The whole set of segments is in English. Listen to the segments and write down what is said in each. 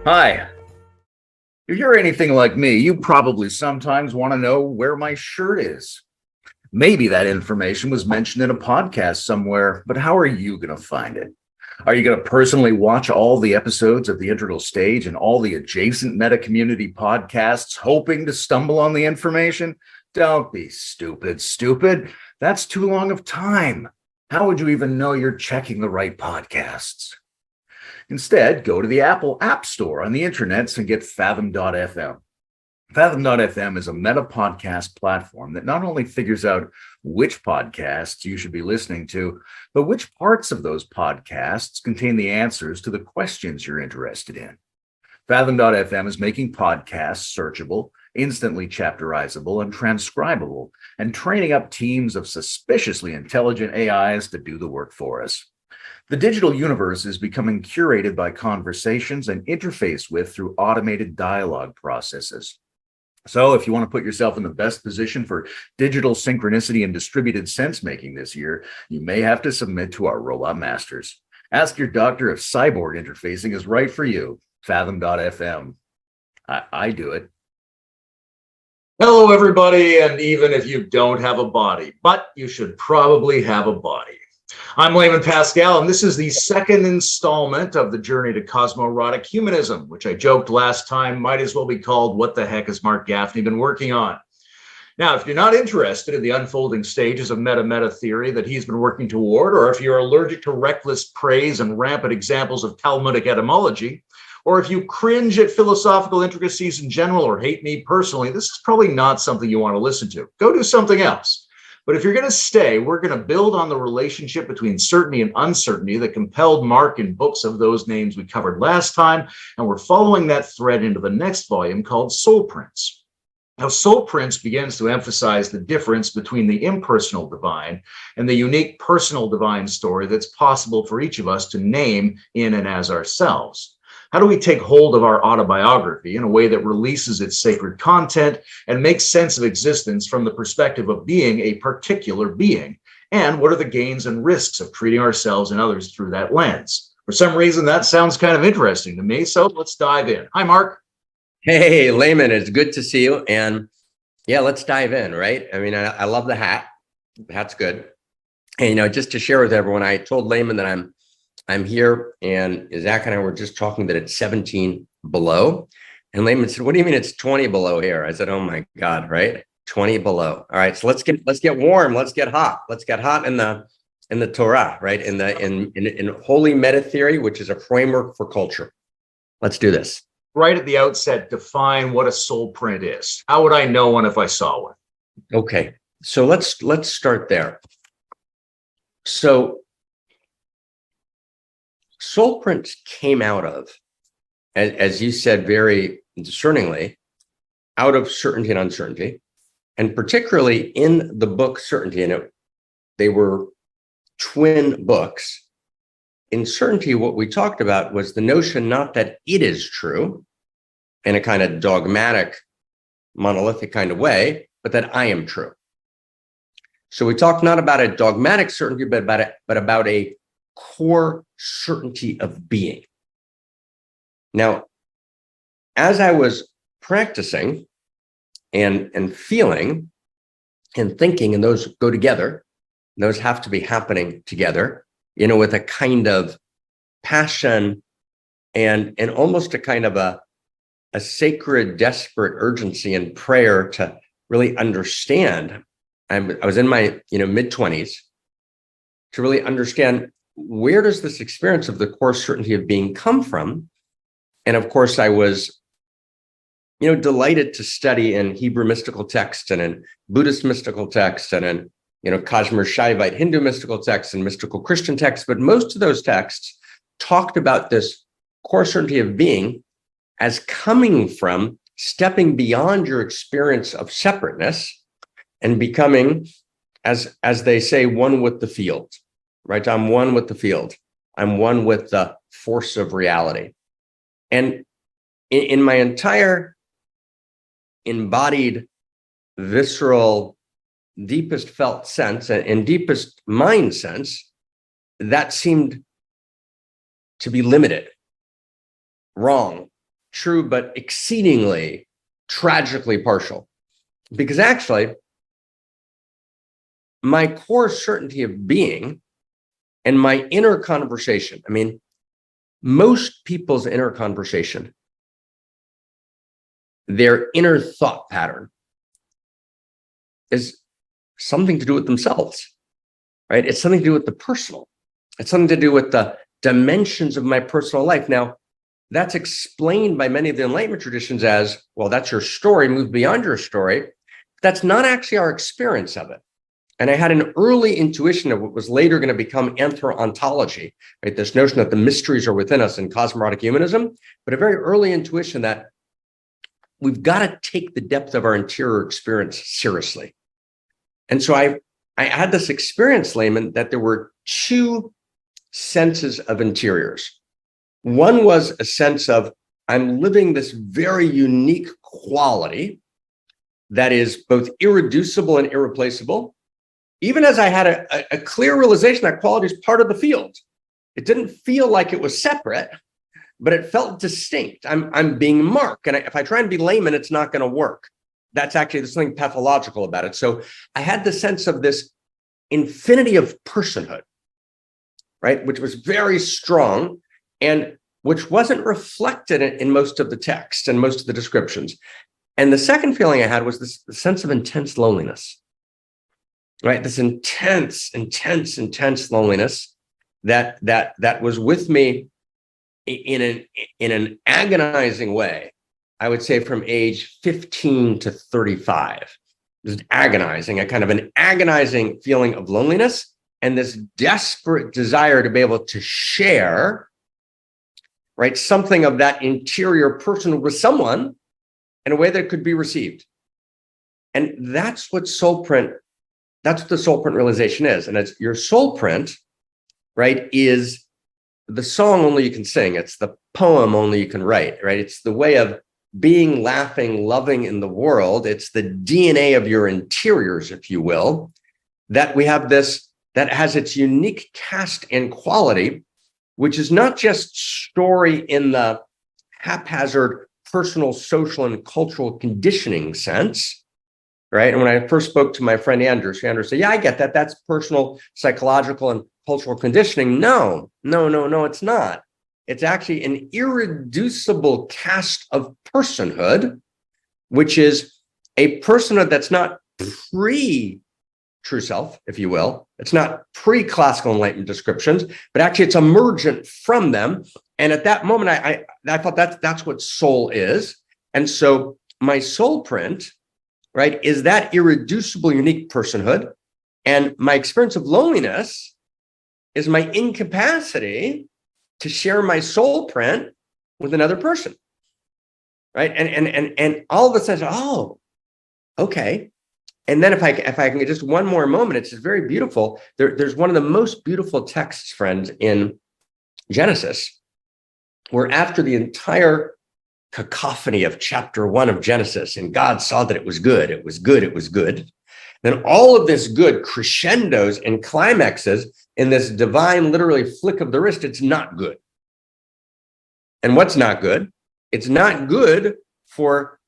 Hi. If you're anything like me, you probably sometimes want to know where my shirt is. Maybe that information was mentioned in a podcast somewhere, but how are you going to find it? Are you going to personally watch all the episodes of The Integral Stage and all the adjacent meta community podcasts, hoping to stumble on the information? Don't be stupid. That's too long of time. How would you even know you're checking the right podcasts? Instead, go to the Apple App Store on the internets and get Fathom.fm. Fathom.fm is a meta podcast platform that not only figures out which podcasts you should be listening to, but which parts of those podcasts contain the answers to the questions you're interested in. Fathom.fm is making podcasts searchable, instantly chapterizable, and transcribable, and training up teams of suspiciously intelligent AIs to do the work for us. The digital universe is becoming curated by conversations and interfaced with through automated dialogue processes. So if you want to put yourself in the best position for digital synchronicity and distributed sense making this year, you may have to submit to our robot masters. Ask your doctor if cyborg interfacing is right for you. Fathom.fm. I do it. Hello, everybody, and even if you don't have a body, but you should probably have a body. I'm Layman Pascal, and this is the second installment of the journey to Cosmo-Erotic Humanism, which I joked last time might as well be called What the Heck has Marc Gafni been working on? Now, if you're not interested in the unfolding stages of meta-meta theory that he's been working toward, or if you're allergic to reckless praise and rampant examples of Talmudic etymology, or if you cringe at philosophical intricacies in general or hate me personally, this is probably not something you want to listen to. Go do something else. But if you're going to stay, we're going to build on the relationship between certainty and uncertainty that compelled Marc in books of those names we covered last time, and we're following that thread into the next volume called Soul Prints. Now, Soul Prints begins to emphasize the difference between the impersonal divine and the unique personal divine story that's possible for each of us to name in and as ourselves. How do we take hold of our autobiography in a way that releases its sacred content and makes sense of existence from the perspective of being a particular being? And what are the gains and risks of treating ourselves and others through that lens? For some reason, that sounds kind of interesting to me, so let's dive in. Hi, Marc. Hey, Layman, it's good to see you. And yeah, let's dive in, right? I mean, I love the hat. The hat's good. And, just to share with everyone, I told Layman that I'm here, and Zak and I were just talking that it's 17 below. And Layman said, "What do you mean it's 20 below here?" I said, "Oh my God, right? 20 below. All right, so let's get warm. Let's get hot. Let's get hot in the Torah, right? In holy meta theory, which is a framework for culture. Let's do this." Right at the outset, define what a soul print is. How would I know one if I saw one? Okay, so let's start there. So soul prints came out of, as you said very discerningly, out of certainty and uncertainty, and particularly in the book Certainty, and they were twin books. In Certainty, what we talked about was the notion not that it is true in a kind of dogmatic, monolithic kind of way, but that I am true. So we talked not about a dogmatic certainty, but about a core certainty of being. Now, as I was practicing and feeling and thinking, and those go together, those have to be happening together, with a kind of passion and almost a kind of a sacred, desperate urgency and prayer to really understand. I was in my mid-20s to really understand, where does this experience of the core certainty of being come from? And of course, I was, delighted to study in Hebrew mystical texts and in Buddhist mystical texts and in, Kashmir Shaivite Hindu mystical texts and mystical Christian texts. But most of those texts talked about this core certainty of being as coming from stepping beyond your experience of separateness and becoming, as they say, one with the field. Right? I'm one with the field. I'm one with the force of reality. And in my entire embodied, visceral, deepest felt sense and deepest mind sense, that seemed to be limited, wrong, true, but exceedingly tragically partial. Because actually, my core certainty of being and my inner conversation, I mean, most people's inner conversation, their inner thought pattern is something to do with themselves, right? It's something to do with the personal. It's something to do with the dimensions of my personal life. Now, that's explained by many of the Enlightenment traditions as, well, that's your story, move beyond your story. That's not actually our experience of it. And I had an early intuition of what was later going to become anthro-ontology, right? This notion that the mysteries are within us in Cosmo-Erotic Humanism, but a very early intuition that we've got to take the depth of our interior experience seriously. And so I had this experience, Layman, that there were two senses of interiors. One was a sense of I'm living this very unique quality that is both irreducible and irreplaceable. Even as I had a clear realization that quality is part of the field. It didn't feel like it was separate, but it felt distinct. I'm being Marc, and if I try and be Layman, it's not going to work. That's actually, there's something pathological about it. So I had the sense of this infinity of personhood, right, which was very strong and which wasn't reflected in most of the text and most of the descriptions. And the second feeling I had was this sense of intense loneliness, right? This intense loneliness that was with me in an agonizing way. I would say from age 15 to 35. It was agonizing, a kind of an agonizing feeling of loneliness and this desperate desire to be able to share, right, something of that interior person with someone in a way that could be received. And that's what the soul print realization is. And it's your soul print, right, is the song only you can sing. It's the poem only you can write, right? It's the way of being, laughing, loving in the world. It's the DNA of your interiors, if you will, that we have this, that has its unique cast and quality, which is not just story in the haphazard personal, social, and cultural conditioning sense, right? And when I first spoke to my friend Andrew said, yeah, I get that. That's personal, psychological, and cultural conditioning. No, it's not. It's actually an irreducible cast of personhood, which is a personhood that's not pre-true self, if you will. It's not pre-classical Enlightenment descriptions, but actually it's emergent from them. And at that moment, I thought that's what soul is. And so my soul print, right, is that irreducible, unique personhood. And my experience of loneliness is my incapacity to share my soul print with another person, right? And all of a sudden, oh, okay. And then if I can get just one more moment, it's just very beautiful. There's one of the most beautiful texts, friends, in Genesis, where after the entire cacophony of chapter 1 of Genesis, and God saw that it was good, it was good, it was good. Then all of this good crescendos and climaxes in this divine, literally flick of the wrist. It's not good. And what's not good? It's not good for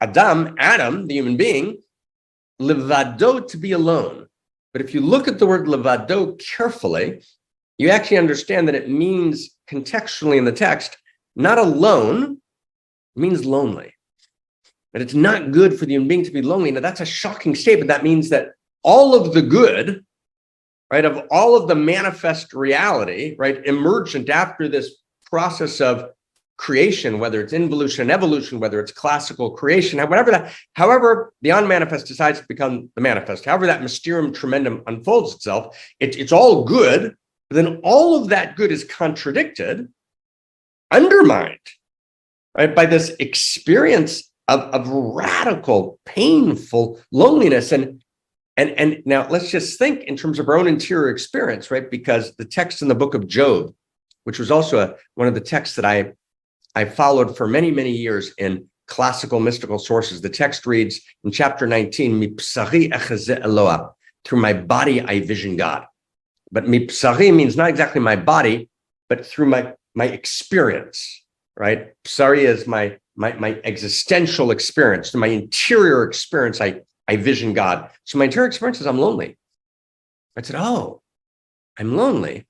Adam, the human being, levado, to be alone. But if you look at the word levado carefully, you actually understand that it means contextually in the text, not alone, it means lonely. But it's not good for the human being to be lonely. Now, that's a shocking statement. That means that all of the good, right, of all of the manifest reality, right, emergent after this process of creation, whether it's involution and evolution, whether it's classical creation, however the unmanifest decides to become the manifest, however that mysterium tremendum unfolds itself, it's all good, but then all of that good is contradicted, undermined, right, by this experience of radical, painful loneliness. And now let's just think in terms of our own interior experience, right? Because the text in the book of Job, which was also one of the texts that I followed for many, many years in classical mystical sources, the text reads in chapter 19, "Mipsari echazeh Eloah," through my body I vision God. But mipsari means not exactly my body, but through my experience. right? Psari is my existential experience, my interior experience. I vision God. So my interior experience is I'm lonely. I said, oh, I'm lonely,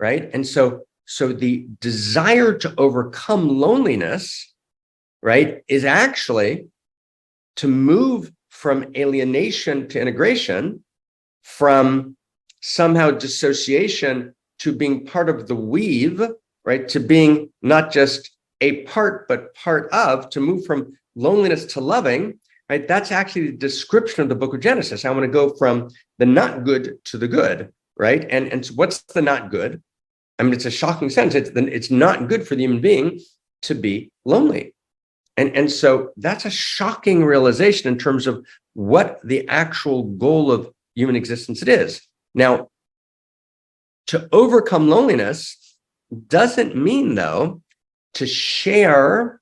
right? And so the desire to overcome loneliness, right, is actually to move from alienation to integration, from somehow dissociation to being part of the weave, right, to being not just a part, but part of, to move from loneliness to loving, right? That's actually the description of the book of Genesis. I want to go from the not good to the good, right? And so what's the not good? I mean, it's a shocking sentence. It's not good for the human being to be lonely. And so that's a shocking realization in terms of what the actual goal of human existence it is. Now, to overcome loneliness doesn't mean, though, to share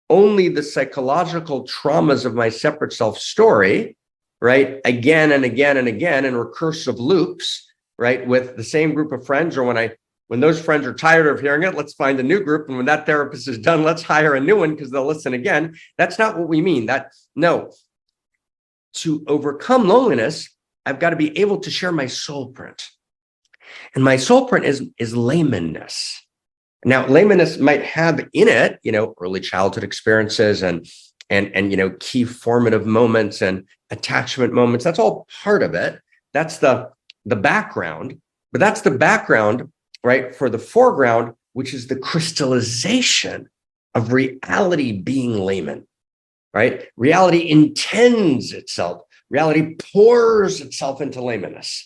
only the psychological traumas of my separate self story, right? Again and again and again in recursive loops, right? With the same group of friends, or when those friends are tired of hearing it, let's find a new group. And when that therapist is done, let's hire a new one because they'll listen again. That's not what we mean. No, to overcome loneliness, I've got to be able to share my soul print. And my soul print is laymanness. Now, laymanness might have in it, early childhood experiences and key formative moments and attachment moments. That's all part of it. That's the background, but that's the background, right, for the foreground, which is the crystallization of reality being layman, right? Reality intends itself. Reality pours itself into laymanness,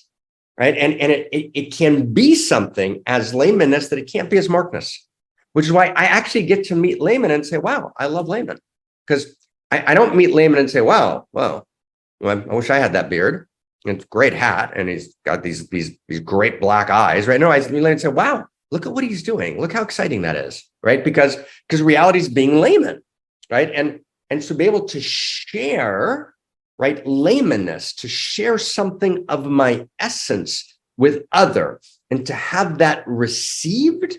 right? And it can be something as laymanness that it can't be as Markness, which is why I actually get to meet Layman and say, wow, I love Layman. Because I don't meet Layman and say, wow, well, I wish I had that beard. And great hat, and he's got these great black eyes, right? No, I meet Layman and say, wow, look at what he's doing. Look how exciting that is, right? Because reality is being layman, right? And so be able to share, right, laymanness, to share something of my essence with other, and to have that received,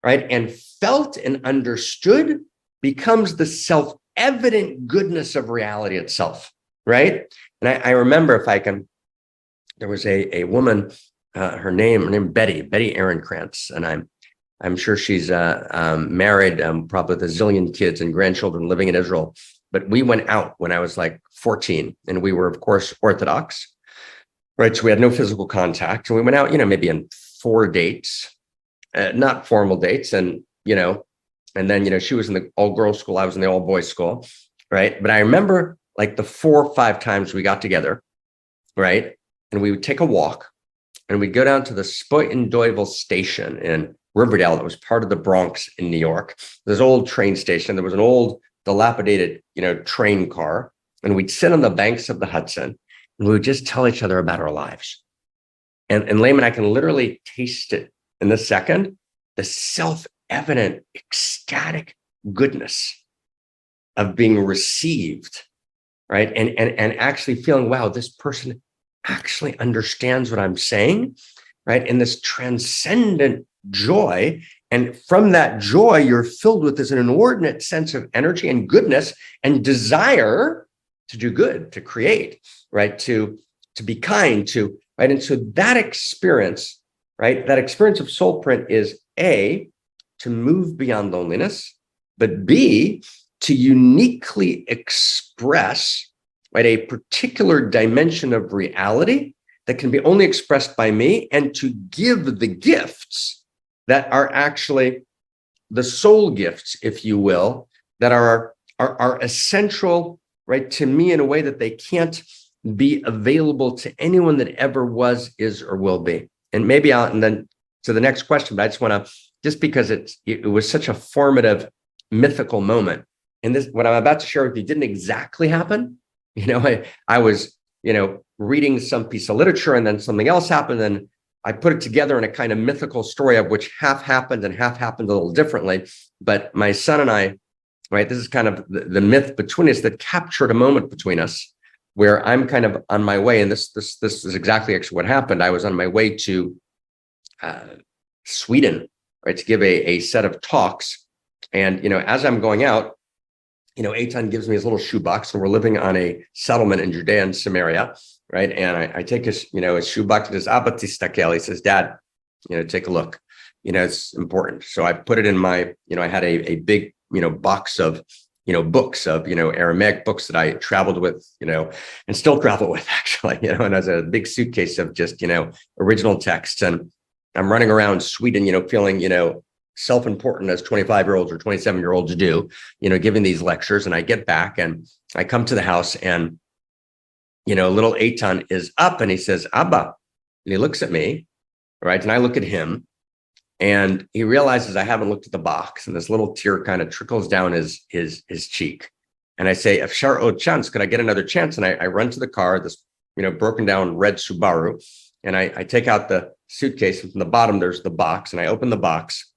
right, and felt and understood becomes the self-evident goodness of reality itself, right? And I remember, there was a woman, her name Betty Aaronkrantz, and I'm sure she's married, probably with a zillion kids and grandchildren living in Israel. But we went out when I was like 14, and we were, of course, Orthodox, right? So we had no physical contact, and we went out, maybe on 4 dates, not formal dates, and then she was in the all-girls school, I was in the all-boys school, right? But I remember like the 4 or 5 times we got together, right? And we would take a walk, and we'd go down to the Spoit station in Riverdale that was part of the Bronx in New York. This old train station. There was an old dilapidated, train car, and we'd sit on the banks of the Hudson, and we would just tell each other about our lives. And Layman, I can literally taste it in the second, the self-evident, ecstatic goodness of being received, right? And actually feeling, wow, this person actually understands what I'm saying, right? And this transcendent joy. And from that joy, you're filled with this inordinate sense of energy and goodness and desire to do good, to create, right? To be kind, right? And so that experience, right? That experience of soul print is A, to move beyond loneliness, but B, to uniquely express, right, a particular dimension of reality that can be only expressed by me, and to give the gifts that are actually the soul gifts, if you will, that are essential, right, to me in a way that they can't be available to anyone that ever was, is, or will be. And maybe and then to the next question, but I just want to, just because it was such a formative, mythical moment. And this, what I'm about to share with you, didn't exactly happen. I was, reading some piece of literature, and then something else happened, and I put it together in a kind of mythical story of which half happened and half happened a little differently. But my son and I, right, this is kind of the myth between us that captured a moment between us where I'm kind of on my way. And this is exactly actually what happened. I was on my way to Sweden, right, to give a set of talks. And, as I'm going out, Eitan gives me his little shoebox, and we're living on a settlement in Judea and Samaria, right? And I take his shoebox, and his Abba tistakel. He says, Dad, take a look. It's important. So I put it in my, I had a big, box of, books of, Aramaic books that I traveled with, and still travel with actually, and as a big suitcase of just, original texts. And I'm running around Sweden, feeling, self-important as 25-year-olds or 27-year-olds do, giving these lectures. And I get back and I come to the house, and, little Eitan is up, and he says, Abba, and he looks at me, right? And I look at him, and he realizes I haven't looked at the box, and this little tear kind of trickles down his cheek. And I say, Afshar od chance, could I get another chance? And I run to the car, this, broken down red Subaru, and I take out the suitcase, and from the bottom, there's the box, and I open the box,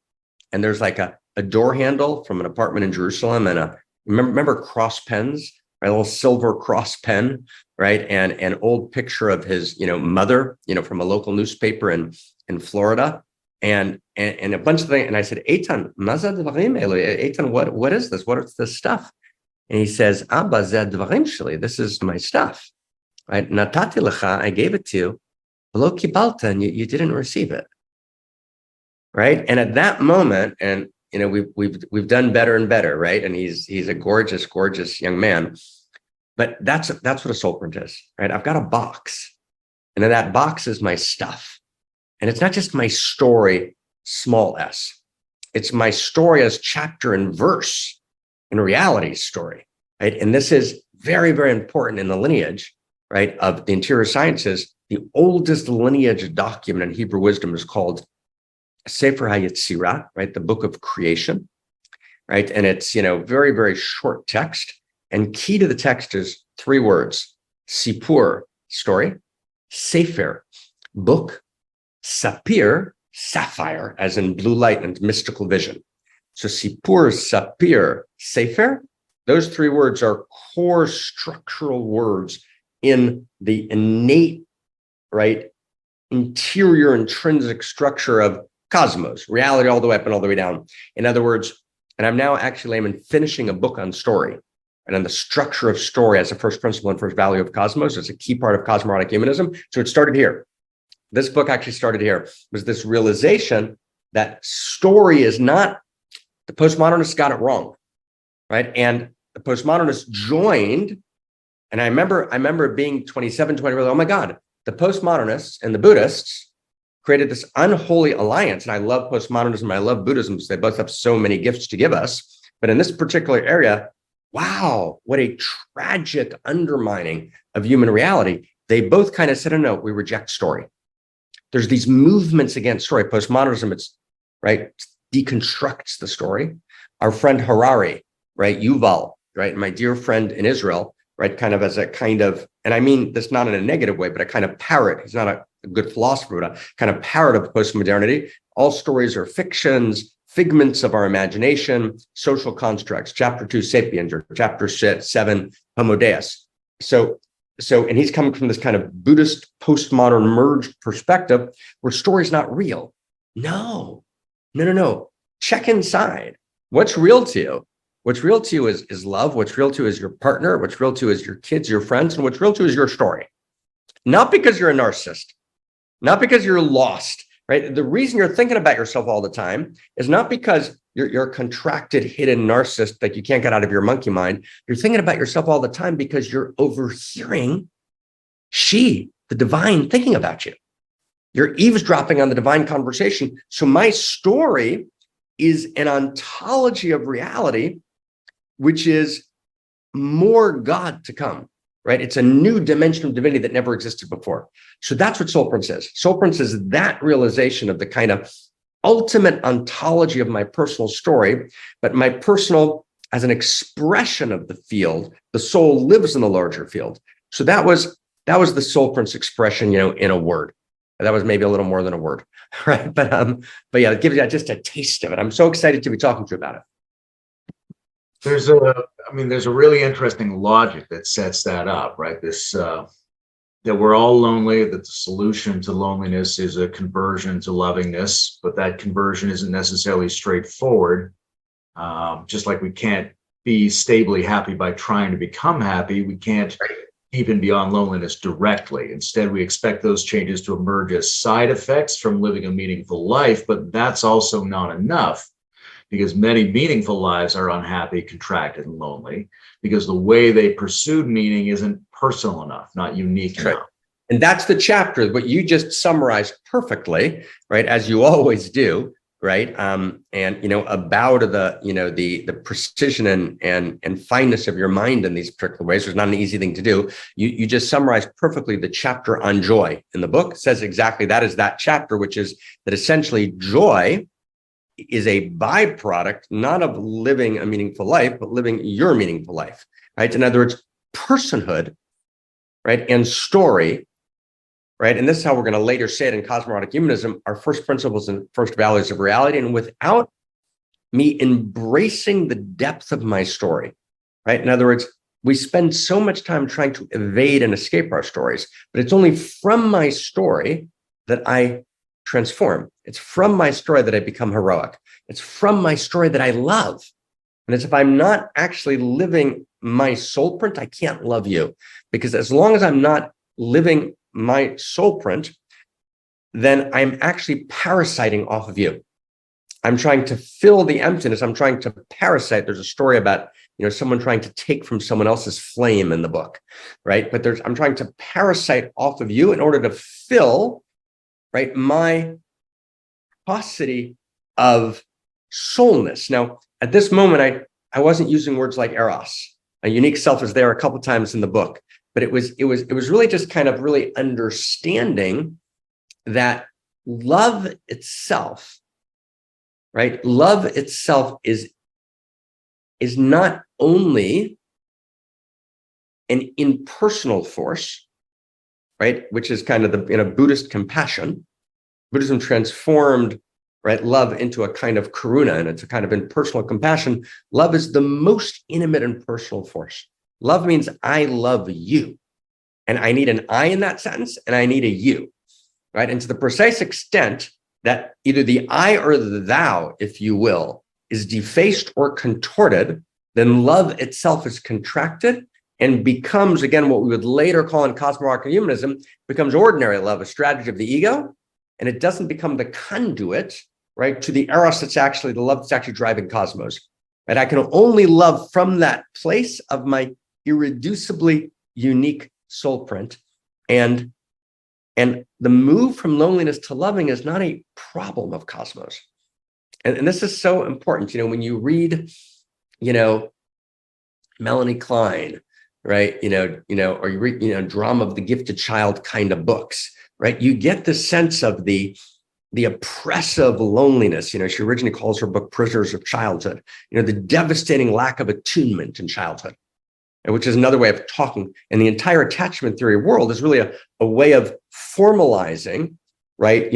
and there's like a door handle from an apartment in Jerusalem, and remember cross pens, right? A little silver cross pen, right? And an old picture of his, mother, from a local newspaper in Florida, and a bunch of things. And I said, Eitan, Eitan, what is this? What is this stuff? And he says, Abba, zed dvarim sheli, this is my stuff, right? Natati lecha, I gave it to you, v'lo kibalta, and you didn't receive it. Right. And at that moment, and we've done better and better, right? And he's a gorgeous, gorgeous young man. But that's what a soul print is, right? I've got a box, and in that box is my stuff. And it's not just my story, small s. It's my story as chapter and verse in reality story, right? And this is very, very important in the lineage, right, of the interior sciences. The oldest lineage document in Hebrew wisdom is called Sefer HaYetzirah, right? The book of creation, right? And it's, very, very short text. And key to the text is 3 words: Sipur, story; Sefer, book; Sapir, sapphire, as in blue light and mystical vision. So Sipur, Sapir, Sefer, those 3 words are core structural words in the innate, right, interior intrinsic structure of cosmos, reality, all the way up and all the way down. In other words, and I'm now actually, Layman, finishing a book on story and on the structure of story as a first principle and first value of cosmos. It's a key part of Cosmo-Erotic Humanism. So it started here. This book actually started here, was this realization that story is not, the postmodernists got it wrong, right? And the postmodernists joined, and I remember being 27, 20, oh my God, the postmodernists and the Buddhists created this unholy alliance. And I love postmodernism, I love Buddhism, because they both have so many gifts to give us. But in this particular area, wow, what a tragic undermining of human reality. They both kind of said, oh, no, we reject story. There's these movements against story. Postmodernism, it's right, deconstructs the story. Our friend Harari, right, Yuval, right, my dear friend in Israel, right, kind of as a kind of, and I mean this not in a negative way, but a kind of parrot. He's not a good philosopher, but a kind of parrot of postmodernity. All stories are fictions, figments of our imagination, social constructs. Chapter 2, Sapiens, or chapter 7, Homo Deus. So, and he's coming from this kind of Buddhist postmodern merged perspective where story's not real. No. Check inside. What's real to you? What's real to you is love. What's real to you is your partner. What's real to you is your kids, your friends. And what's real to you is your story. Not because you're a narcissist, not because you're lost, right? The reason you're thinking about yourself all the time is not because you're a contracted, hidden narcissist that you can't get out of your monkey mind. You're thinking about yourself all the time because you're overhearing the divine, thinking about you. You're eavesdropping on the divine conversation. So my story is an ontology of reality, which is more God to come, right? It's a new dimension of divinity that never existed before. So that's what Soul Prince is. Soul Prince is that realization of the kind of ultimate ontology of my personal story, but my personal as an expression of the field. The soul lives in the larger field. So that was the Soul Prince expression, in a word. That was maybe a little more than a word, right? But yeah, it gives you just a taste of it. I'm so excited to be talking to you about it. There's a really interesting logic that sets that up, right? This that we're all lonely, that the solution to loneliness is a conversion to lovingness, but that conversion isn't necessarily straightforward. Just like we can't be stably happy by trying to become happy, we can't even beyond loneliness directly. Instead, we expect those changes to emerge as side effects from living a meaningful life, but that's also not enough, because many meaningful lives are unhappy, contracted, and lonely because the way they pursued meaning isn't personal enough, not unique enough. Right. And that's the chapter, what you just summarized perfectly, right? As you always do, right? And, a bow to the precision and fineness of your mind in these particular ways. It's not an easy thing to do. You just summarized perfectly the chapter on joy in the book. It says exactly that is that chapter, which is that essentially joy is a byproduct, not of living a meaningful life, but living your meaningful life, right? In other words, personhood, right? And story, right? And this is how we're going to later say it in Cosmo-Erotic Humanism, our first principles and first values of reality. And without me embracing the depth of my story, right? In other words, we spend so much time trying to evade and escape our stories, but it's only from my story that I transform. It's from my story that I become heroic. It's from my story that I love. And it's if I'm not actually living my soul print, I can't love you. Because as long as I'm not living my soul print, then I'm actually parasiting off of you. I'm trying to fill the emptiness. I'm trying to parasite. There's a story about, someone trying to take from someone else's flame in the book, right? But I'm trying to parasite off of you in order to fill, right, my paucity of soulness. Now, at this moment, I wasn't using words like eros. A unique self is there a couple times in the book, but it was really just kind of really understanding that love itself, right? Love itself is not only an impersonal force, right? Which is kind of the Buddhist compassion. Buddhism transformed, right, love into a kind of karuna, and it's a kind of impersonal compassion. Love is the most intimate and personal force. Love means I love you. And I need an I in that sentence, and I need a you, right? And to the precise extent that either the I or the thou, if you will, is defaced or contorted, then love itself is contracted and becomes, again, what we would later call in Cosmo-Erotic Humanism, becomes ordinary love, a strategy of the ego, and it doesn't become the conduit, right, to the eros that's actually the love that's actually driving cosmos. And I can only love from that place of my irreducibly unique soul print. And the move from loneliness to loving is not a problem of cosmos. And this is so important. When you read, Melanie Klein, right, or you read, Drama of the Gifted Child kind of books, right? You get the sense of the oppressive loneliness. She originally calls her book Prisoners of Childhood, the devastating lack of attunement in childhood, which is another way of talking. And the entire attachment theory world is really a way of formalizing, right?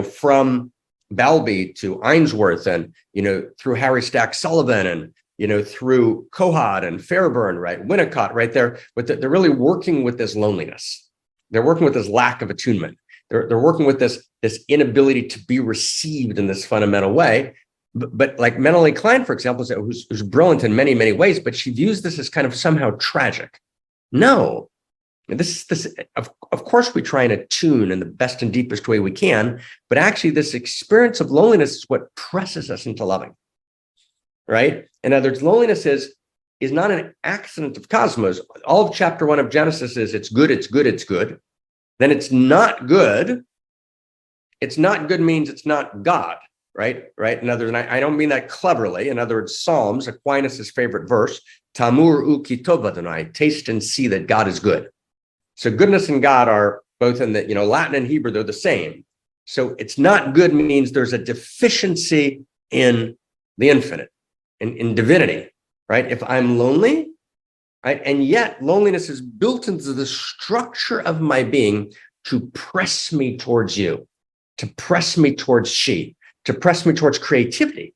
From Balby to Ainsworth and, through Harry Stack Sullivan and, through Kohut and Fairburn, right? Winnicott, right there. But they're really working with this loneliness. They're working with this lack of attunement. They're working with this inability to be received in this fundamental way. But like Melanie Klein, for example, who's brilliant in many, many ways, but she views this as kind of somehow tragic. No, of course we try and attune in the best and deepest way we can, but actually this experience of loneliness is what presses us into loving, right? In other words, loneliness is not an accident of cosmos. All of chapter 1 of Genesis is it's good, it's good, it's good. Then it's not good. It's not good means it's not God. Right. In other words, I don't mean that cleverly. In other words, Psalms, Aquinas' favorite verse, Tamur u ki tov Adonai, taste and see that God is good. So goodness and God are both in the, Latin and Hebrew, they're the same. So it's not good means there's a deficiency in the infinite, in divinity, right? If I'm lonely, right, and yet loneliness is built into the structure of my being to press me towards you, to press me towards she, to press me towards creativity,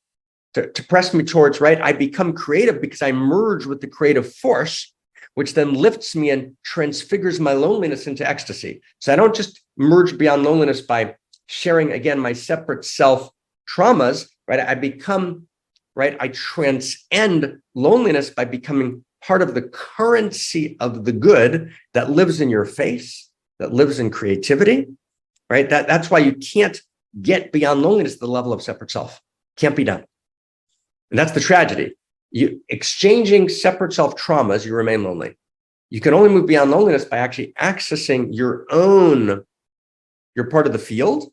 to press me towards, right? I become creative because I merge with the creative force, which then lifts me and transfigures my loneliness into ecstasy. So I don't just merge beyond loneliness by sharing, again, my separate self traumas, right? I transcend loneliness by becoming part of the currency of the good that lives in your face, that lives in creativity, right? That's why you can't get beyond loneliness to the level of separate self. Can't be done. And that's the tragedy. You exchanging separate self traumas, you remain lonely. You can only move beyond loneliness by actually accessing you're part of the field.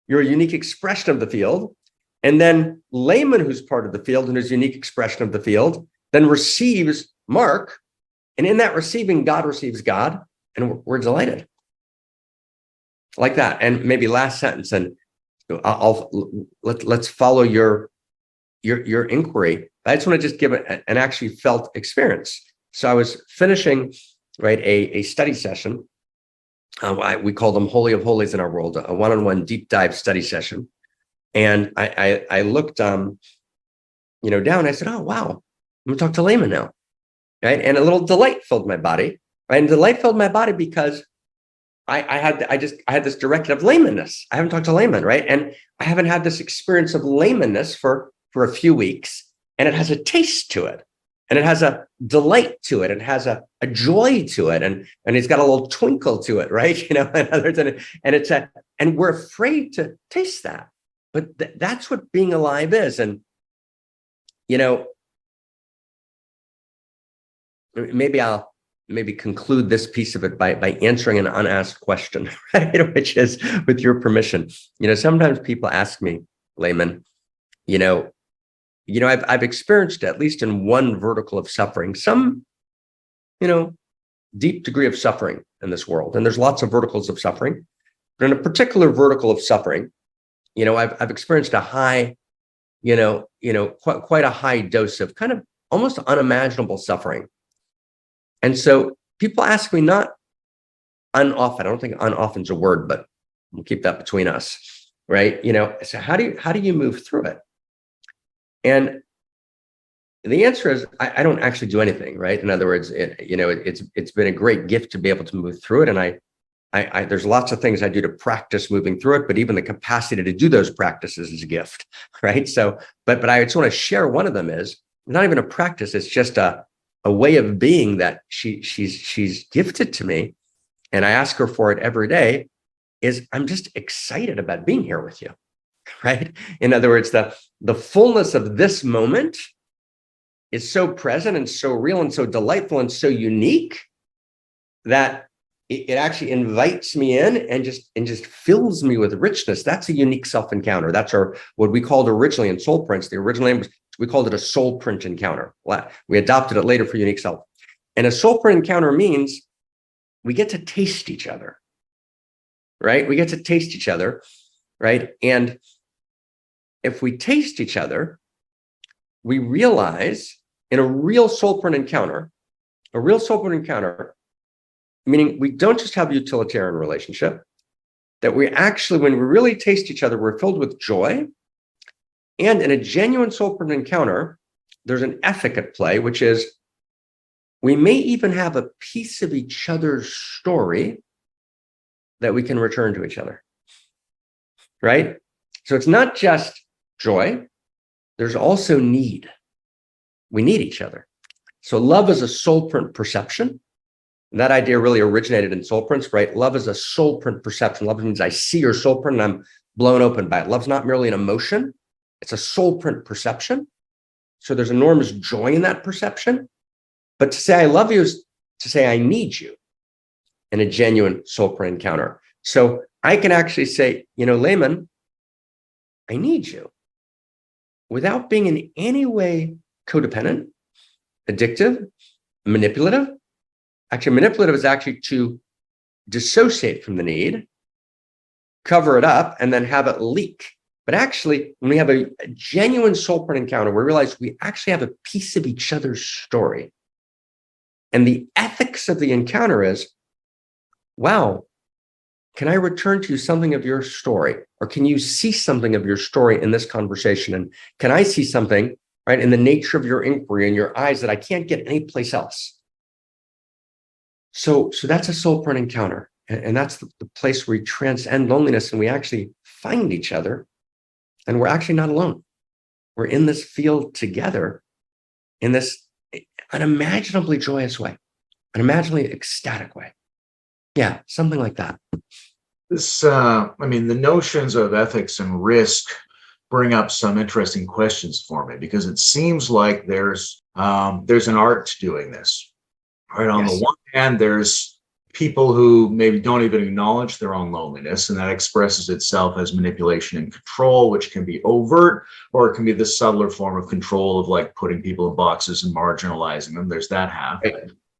You're a unique expression of the field. And then Layman, who's part of the field and who's a unique expression of the field, then receives Marc. And in that receiving, God receives God. And we're delighted. Like that. And maybe last sentence, and let's follow your inquiry. I just want to just give an actually felt experience. So I was finishing, right, a study session. We call them Holy of Holies in our world, a one-on-one deep dive study session. And I looked, down. I said, "Oh wow, I'm gonna talk to Layman now," right? And a little delight filled my body, right? And delight filled my body because I had this directive of Laymanness. I haven't talked to Layman, right? And I haven't had this experience of Laymanness for a few weeks, and it has a taste to it, and it has a delight to it, and has a joy to it, and it's got a little twinkle to it, right? And we're afraid to taste that, but that's what being alive is. And maybe I'll conclude this piece of it by answering an unasked question, right? Which is, with your permission, sometimes people ask me, Layman, I've experienced, at least in one vertical of suffering, some, deep degree of suffering in this world. And there's lots of verticals of suffering, but in a particular vertical of suffering, I've experienced a high, quite a high dose of kind of almost unimaginable suffering. And so people ask me, not unoften, I don't think unoften is a word, but we'll keep that between us, right? So how do you move through it? And the answer is, I don't actually do anything, right? In other words, it's been a great gift to be able to move through it. And I there's lots of things I do to practice moving through it, but even the capacity to do those practices is a gift, right? So, but I just want to share one of them is not even a practice. It's just a way of being that she's gifted to me, and I ask her for it every day, is I'm just excited about being here with you, right? In other words, the fullness of this moment is so present and so real and so delightful and so unique that it actually invites me in and just fills me with richness. That's a unique self-encounter. That's what we called originally in Soul Prints. The original name was, we called it a soul print encounter. We adopted it later for unique self. And a soul print encounter means we get to taste each other, right? We get to taste each other, right? And if we taste each other, we realize in a real soul print encounter, meaning we don't just have a utilitarian relationship, that we actually, when we really taste each other, we're filled with joy. And in a genuine soul print encounter, there's an ethic at play, which is we may even have a piece of each other's story that we can return to each other, right? So it's not just joy, there's also need. We need each other. So love is a soul print perception. And that idea really originated in soul prints, right? Love is a soul print perception. Love means I see your soul print and I'm blown open by it. Love's not merely an emotion. It's a soul print perception. So there's enormous joy in that perception. But to say I love you is to say I need you in a genuine soul print encounter. So I can actually say, Layman, I need you without being in any way codependent, addictive, manipulative. Actually, manipulative is actually to dissociate from the need, cover it up, and then have it leak. But actually, when we have a genuine soul print encounter, we realize we actually have a piece of each other's story. And the ethics of the encounter is, wow, can I return to you something of your story? Or can you see something of your story in this conversation? And can I see something, right, in the nature of your inquiry in your eyes that I can't get anyplace else? So that's a soul print encounter. And that's the place where we transcend loneliness and we actually find each other. And we're actually not alone. We're in this field together in this unimaginably joyous way, unimaginably ecstatic way. Yeah, something like that. This, I mean, the notions of ethics and risk bring up some interesting questions for me because it seems like there's an art to doing this. Right. On the one hand, there's people who maybe don't even acknowledge their own loneliness, and that expresses itself as manipulation and control, which can be overt, or it can be the subtler form of control of like putting people in boxes and marginalizing them. There's that half.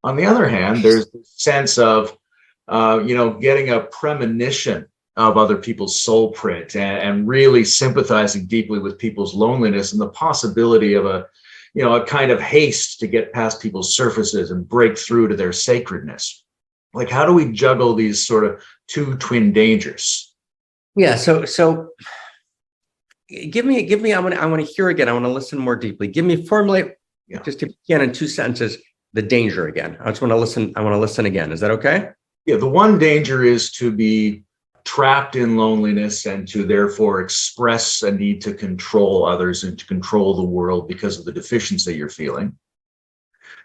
On the other hand, there's the sense of, getting a premonition of other people's soul print and really sympathizing deeply with people's loneliness and the possibility of a kind of haste to get past people's surfaces and break through to their sacredness. Like, how do we juggle these sort of two twin dangers? Yeah. So give me, I want to hear again. I want to listen more deeply. Formulate just if you can in 2 sentences, the danger again. I just want to listen. I want to listen again. Is that okay? Yeah. The one danger is to be trapped in loneliness and to therefore express a need to control others and to control the world because of the deficiency you're feeling.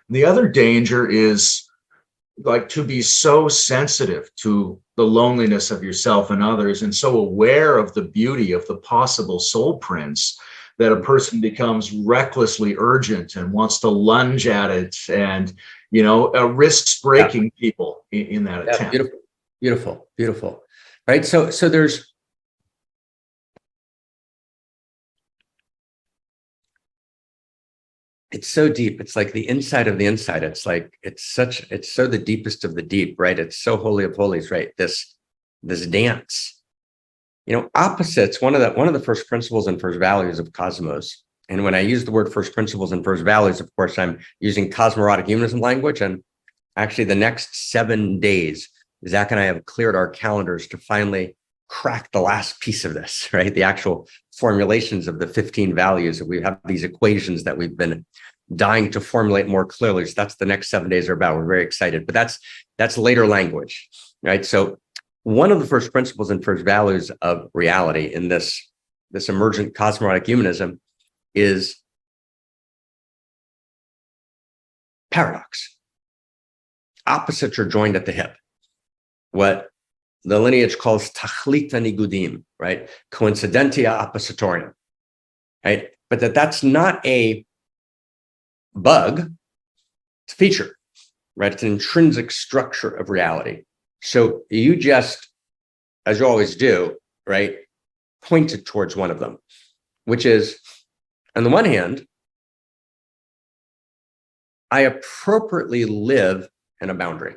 The other danger is like to be so sensitive to the loneliness of yourself and others and so aware of the beauty of the possible soul prints that a person becomes recklessly urgent and wants to lunge at it and, risks breaking people in that attempt. Beautiful. Right. So there's it's so deep. It's like the inside of the inside. It's like it's so the deepest of the deep, right? It's so holy of holies, right? This dance. Opposites, one of the first principles and first values of Cosmos. And when I use the word first principles and first values, of course, I'm using Cosmo-Erotic Humanism language. And actually the next 7 days, Zak and I have cleared our calendars to finally crack the last piece of this, right? The actual formulations of the 15 values that we have, these equations that we've been dying to formulate more clearly. So that's the next 7 days are about. We're very excited, but that's later language, right? So one of the first principles and first values of reality in this emergent Cosmo-Erotic Humanism is paradox. Opposites are joined at the hip. What the lineage calls tachlit nigudim, right? Coincidentia oppositorium, right? But that's not a bug, it's a feature, right? It's an intrinsic structure of reality. So you just, as you always do, right, pointed towards one of them, which is, on the one hand, I appropriately live in a boundary.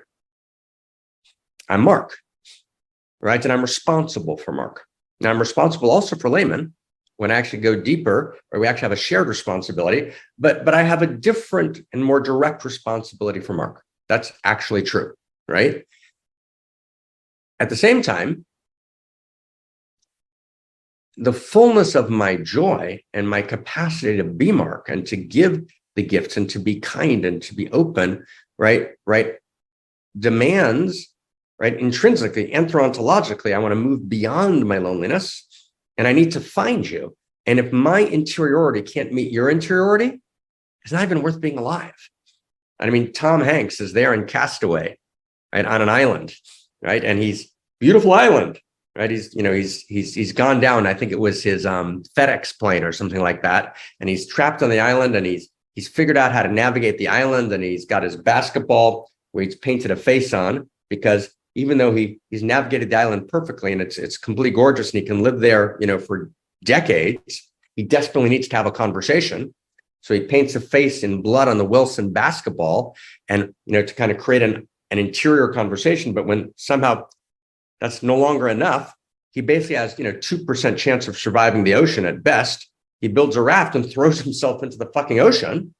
I'm Marc, right? And I'm responsible for Marc. Now I'm responsible also for Layman when I actually go deeper, or we actually have a shared responsibility, but I have a different and more direct responsibility for Marc. That's actually true, right? At the same time, the fullness of my joy and my capacity to be Marc and to give the gifts and to be kind and to be open, right, demands, right, intrinsically, anthropologically, I want to move beyond my loneliness and I need to find you. And if my interiority can't meet your interiority, it's not even worth being alive. I mean, Tom Hanks is there in Castaway, right, on an island, right, and he's beautiful island, right? He's gone down. I think it was his FedEx plane or something like that, and he's trapped on the island, and he's figured out how to navigate the island, and he's got his basketball where he's painted a face on, because even though he's navigated the island perfectly and it's completely gorgeous and he can live there, for decades, he desperately needs to have a conversation. So he paints a face in blood on the Wilson basketball and, to kind of create an interior conversation. But when somehow that's no longer enough, he basically has, 2% chance of surviving the ocean at best. He builds a raft and throws himself into the fucking ocean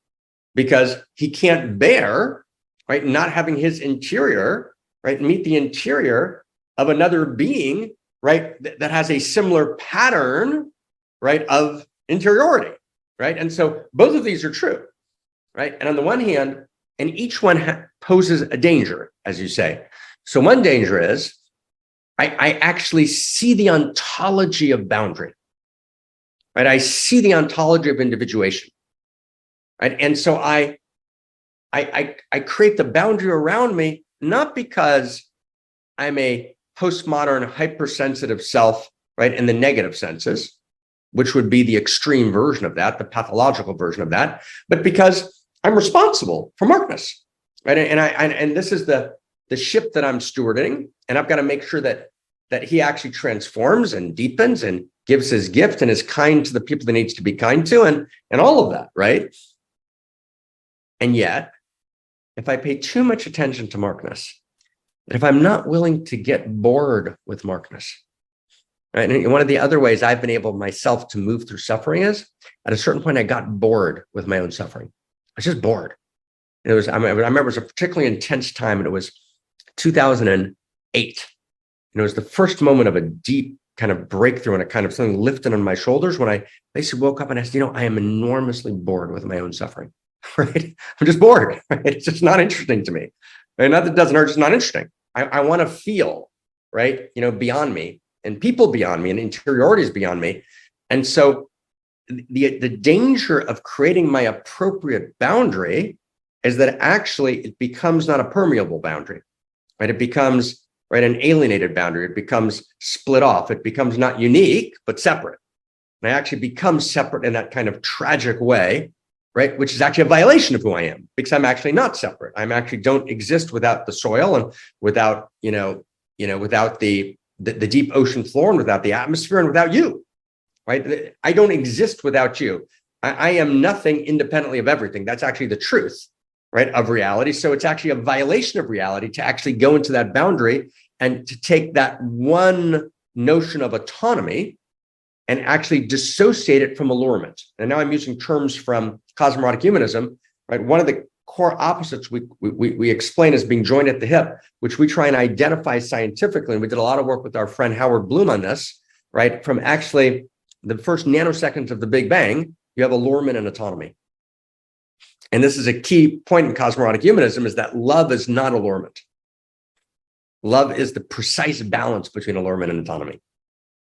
because he can't bear, right, not having his interior, right, meet the interior of another being, right, that has a similar pattern, right, of interiority, right? And so both of these are true, right? And on the one hand, And each one poses a danger, as you say. So one danger is I actually see the ontology of boundary, right? I see the ontology of individuation, right? And so I create the boundary around me, not because I'm a postmodern hypersensitive self, right, in the negative senses, which would be the extreme version of that, the pathological version of that, but because I'm responsible for Markness, right? And this is the ship that I'm stewarding, and I've got to make sure that he actually transforms and deepens and gives his gift and is kind to the people that needs to be kind to, and all of that, right? And yet, if I pay too much attention to Markness, that if I'm not willing to get bored with Markness, right? And one of the other ways I've been able myself to move through suffering is, at a certain point, I got bored with my own suffering. I was just bored. I remember it was a particularly intense time, and it was 2008. And it was the first moment of a deep kind of breakthrough and a kind of something lifted on my shoulders when I basically woke up and I said, I am enormously bored with my own suffering, right? I'm just bored, right? It's just not interesting to me. And not that it doesn't hurt, it's just not interesting. I want to feel, right, beyond me, and people beyond me, and interiorities beyond me. And so the danger of creating my appropriate boundary is that actually it becomes not a permeable boundary, right? It becomes, right, an alienated boundary. It becomes split off. It becomes not unique, but separate. And I actually become separate in that kind of tragic way, right? Which is actually a violation of who I am, because I'm actually not separate. I'm actually don't exist without the soil and without, without the deep ocean floor and without the atmosphere and without you, right? I don't exist without you. I am nothing independently of everything. That's actually the truth, right, of reality. So it's actually a violation of reality to actually go into that boundary and to take that one notion of autonomy and actually dissociate it from allurement. And now I'm using terms from Cosmo-Erotic Humanism, right? One of the core opposites we explain as being joined at the hip, which we try and identify scientifically. And we did a lot of work with our friend Howard Bloom on this, right? From actually the first nanoseconds of the Big Bang, you have allurement and autonomy. And this is a key point in Cosmo-Erotic Humanism, is that love is not allurement. Love is the precise balance between allurement and autonomy.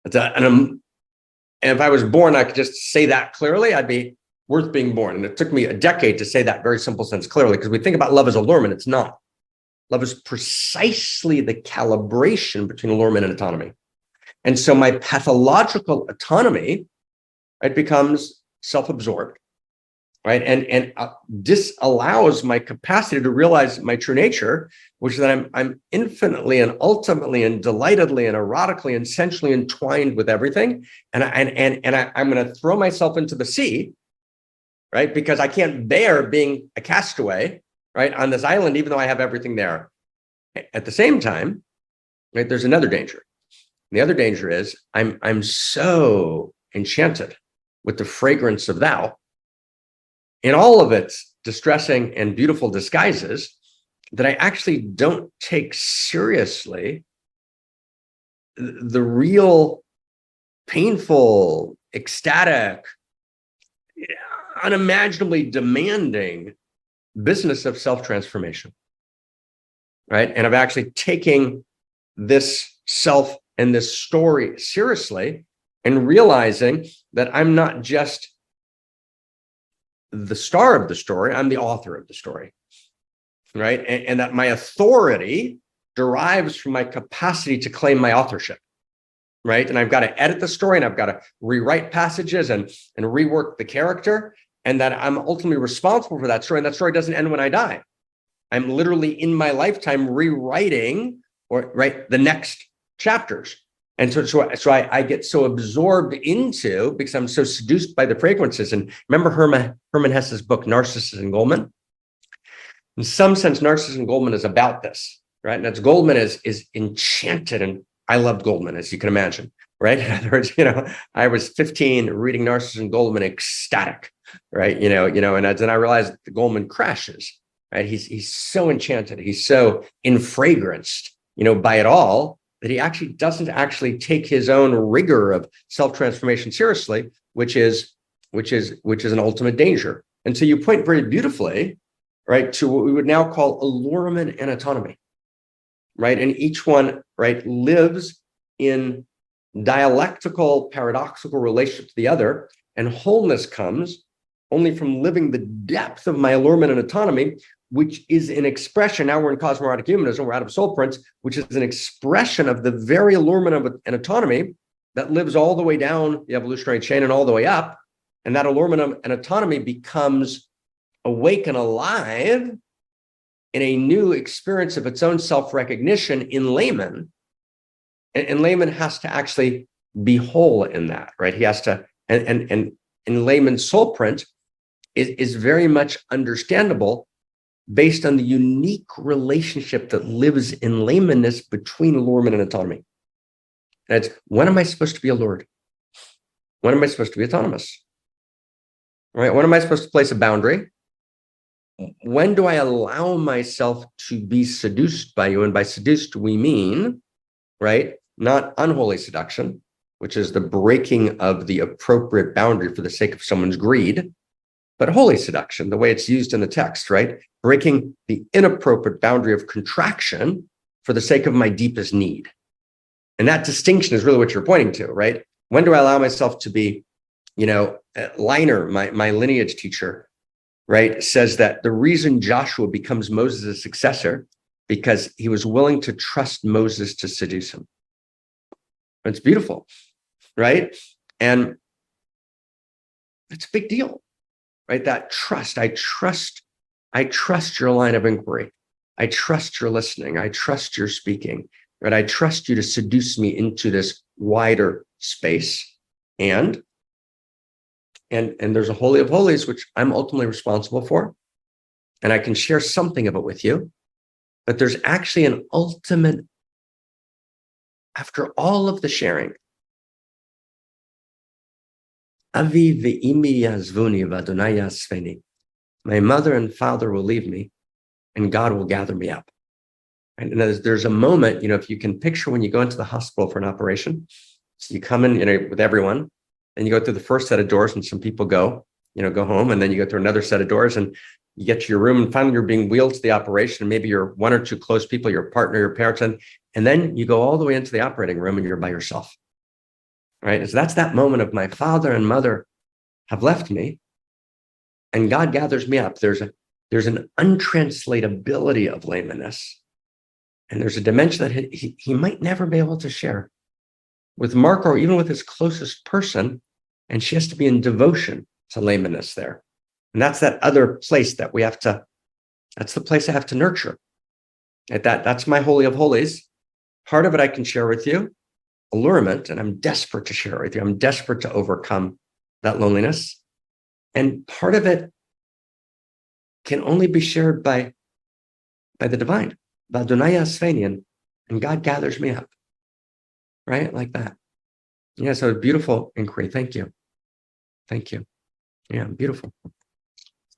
And if I was born, I could just say that clearly, I'd be worth being born. And it took me a decade to say that very simple sense clearly, because we think about love as allurement. It's not. Love is precisely the calibration between allurement and autonomy. And so my pathological autonomy, it becomes self-absorbed, right? And disallows my capacity to realize my true nature, which is that I'm infinitely and ultimately and delightedly and erotically and sensually entwined with everything. And I'm going to throw myself into the sea, right? Because I can't bear being a castaway, right, on this island, even though I have everything there. At the same time, right, there's another danger. And the other danger is I'm so enchanted with the fragrance of thou in all of its distressing and beautiful disguises that I actually don't take seriously the real painful, ecstatic, unimaginably demanding business of self-transformation, right? And of actually taking this self and this story seriously and realizing that I'm not just the star of the story, I'm the author of the story, right? And that my authority derives from my capacity to claim my authorship, right? And I've got to edit the story, and I've got to rewrite passages and rework the character, and that I'm ultimately responsible for that story. And that story doesn't end when I die. I'm literally in my lifetime rewriting the next chapters. And so I get so absorbed into, because I'm so seduced by the fragrances. And remember Hermann Hesse's book, Narcissus and Goldman? In some sense, Narcissus and Goldman is about this, right? And that's Goldman is enchanted. And I loved Goldman, as you can imagine, right? In other words, I was 15 reading Narcissus and Goldman, ecstatic, right? And then I realized the Goldman crashes, right? He's so enchanted. He's so infragranced, by it all, that he actually doesn't actually take his own rigor of self-transformation seriously, which is an ultimate danger. And so you point very beautifully right, to what we would now call allurement and autonomy, right? And each one, right, lives in dialectical, paradoxical relationship to the other, and wholeness comes only from living the depth of my allurement and autonomy, which is an expression. Now we're in Cosmo-Erotic Humanism, we're out of soul prints, which is an expression of the very allurement of and autonomy that lives all the way down the evolutionary chain and all the way up. And that allurement and autonomy becomes awake and alive in a new experience of its own self-recognition in Layman. And Layman has to actually be whole in that, right? He has to, and Layman's soul print is very much understandable based on the unique relationship that lives in laymanness between allurement and autonomy. And it's, when am I supposed to be allured? When am I supposed to be autonomous? Right? When am I supposed to place a boundary? When do I allow myself to be seduced by you? And by seduced, we mean, right, not unholy seduction, which is the breaking of the appropriate boundary for the sake of someone's greed, but holy seduction, the way it's used in the text, right? Breaking the inappropriate boundary of contraction for the sake of my deepest need. And that distinction is really what you're pointing to, right? When do I allow myself to be, Liner, my lineage teacher, right, says that the reason Joshua becomes Moses' successor because he was willing to trust Moses to seduce him. It's beautiful, right? And it's a big deal, right? That trust. I trust your line of inquiry. I trust your listening. I trust your speaking, right? I trust you to seduce me into this wider space. And there's a holy of holies, which I'm ultimately responsible for. And I can share something of it with you. But there's actually an ultimate, after all of the sharing, Avi ve'imi yazvuni v'Adonai yasfeni. My mother and father will leave me, and God will gather me up. And there's a moment, if you can picture when you go into the hospital for an operation, so you come in, with everyone, and you go through the first set of doors, and some people go home, and then you go through another set of doors, and you get to your room, and finally you're being wheeled to the operation, and maybe you're one or two close people, your partner, your parents, and then you go all the way into the operating room, and you're by yourself. Right? So that's that moment of my father and mother have left me, and God gathers me up. There's an untranslatability of laymanness, and there's a dimension that he might never be able to share with Marc or even with his closest person, and she has to be in devotion to laymanness there. And that's that other place that that's the place I have to nurture. That's my holy of holies. Part of it I can share with you, allurement, and I'm desperate to share it with you. I'm desperate to overcome that loneliness. And part of it can only be shared by the divine, by Adonai Asveni, and God gathers me up, right? Like that. Yeah, so beautiful inquiry. Thank you. Thank you. Yeah, beautiful.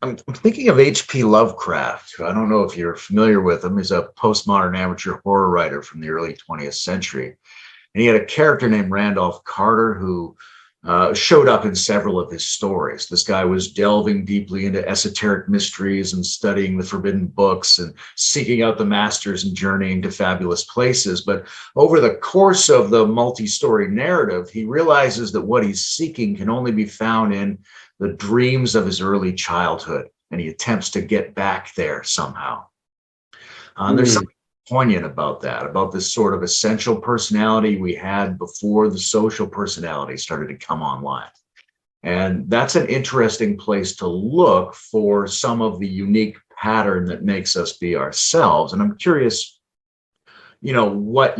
I'm thinking of H.P. Lovecraft. I don't know if you're familiar with him. He's a postmodern amateur horror writer from the early 20th century. And he had a character named Randolph Carter who showed up in several of his stories. This guy was delving deeply into esoteric mysteries and studying the forbidden books and seeking out the masters and journeying to fabulous places. But over the course of the multi-story narrative, he realizes that what he's seeking can only be found in the dreams of his early childhood, and he attempts to get back there somehow. There's something poignant about that, about this sort of essential personality we had before the social personality started to come online. And that's an interesting place to look for some of the unique pattern that makes us be ourselves. And I'm curious, what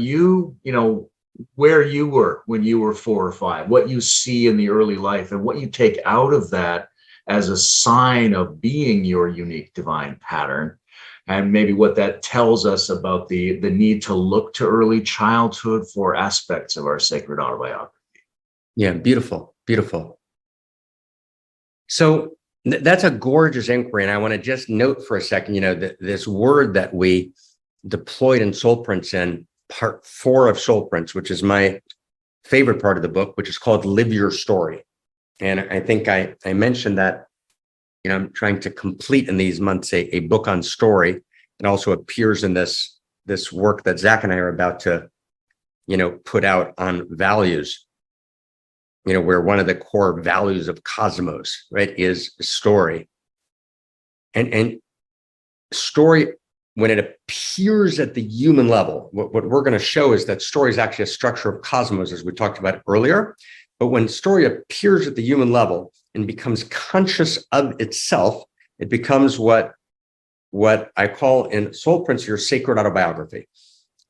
where you were when you were 4 or 5, what you see in the early life and what you take out of that as a sign of being your unique divine pattern, and maybe what that tells us about the need to look to early childhood for aspects of our sacred autobiography. Yeah, beautiful, beautiful. So that's a gorgeous inquiry, and I want to just note for a second, this word that we deployed in Soul Prints in part 4 of Soul Prints, which is my favorite part of the book, which is called Live Your Story. And I think I mentioned that I'm trying to complete in these months a book on story. It also appears in this work that Zach and I are about to, put out on values, where one of the core values of Cosmos, right, is story. And story, when it appears at the human level, what we're going to show is that story is actually a structure of cosmos, as we talked about earlier. But when story appears at the human level and becomes conscious of itself, it becomes what I call in Soul Prince your sacred autobiography.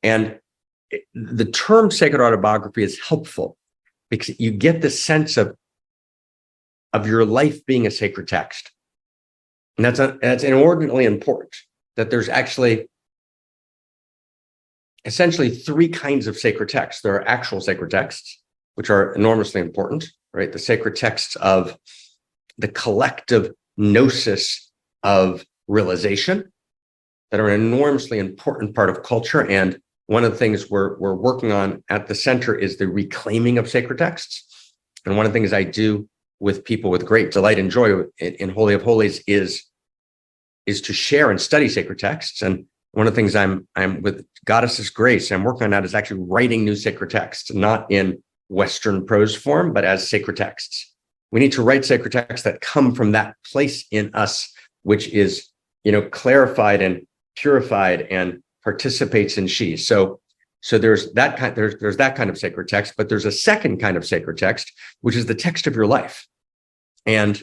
And the term sacred autobiography is helpful because you get the sense of your life being a sacred text. And that's inordinately important, that there's actually essentially three kinds of sacred texts. There are actual sacred texts, which are enormously important, right? The sacred texts of the collective gnosis of realization that are an enormously important part of culture. And one of the things we're working on at the center is the reclaiming of sacred texts. And one of the things I do with people with great delight and joy in Holy of Holies is to share and study sacred texts. And one of the things I'm with Goddess's Grace, I'm working on that, is actually writing new sacred texts, not in Western prose form, but as sacred texts. We need to write sacred texts that come from that place in us, which is, clarified and purified and participates in she. So there's that kind, there's that kind of sacred text, but there's a second kind of sacred text, which is the text of your life. And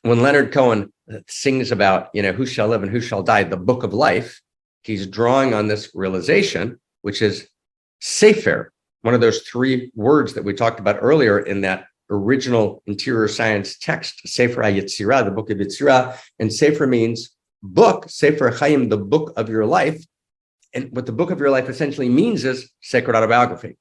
when Leonard Cohen sings about, who shall live and who shall die, the book of life, he's drawing on this realization, which is sefer, one of those three words that we talked about earlier in that original interior science text, Sefer HaYetzirah, the book of Yetzirah. And sefer means book, Sefer Chaim, the book of your life. And what the book of your life essentially means is sacred autobiography.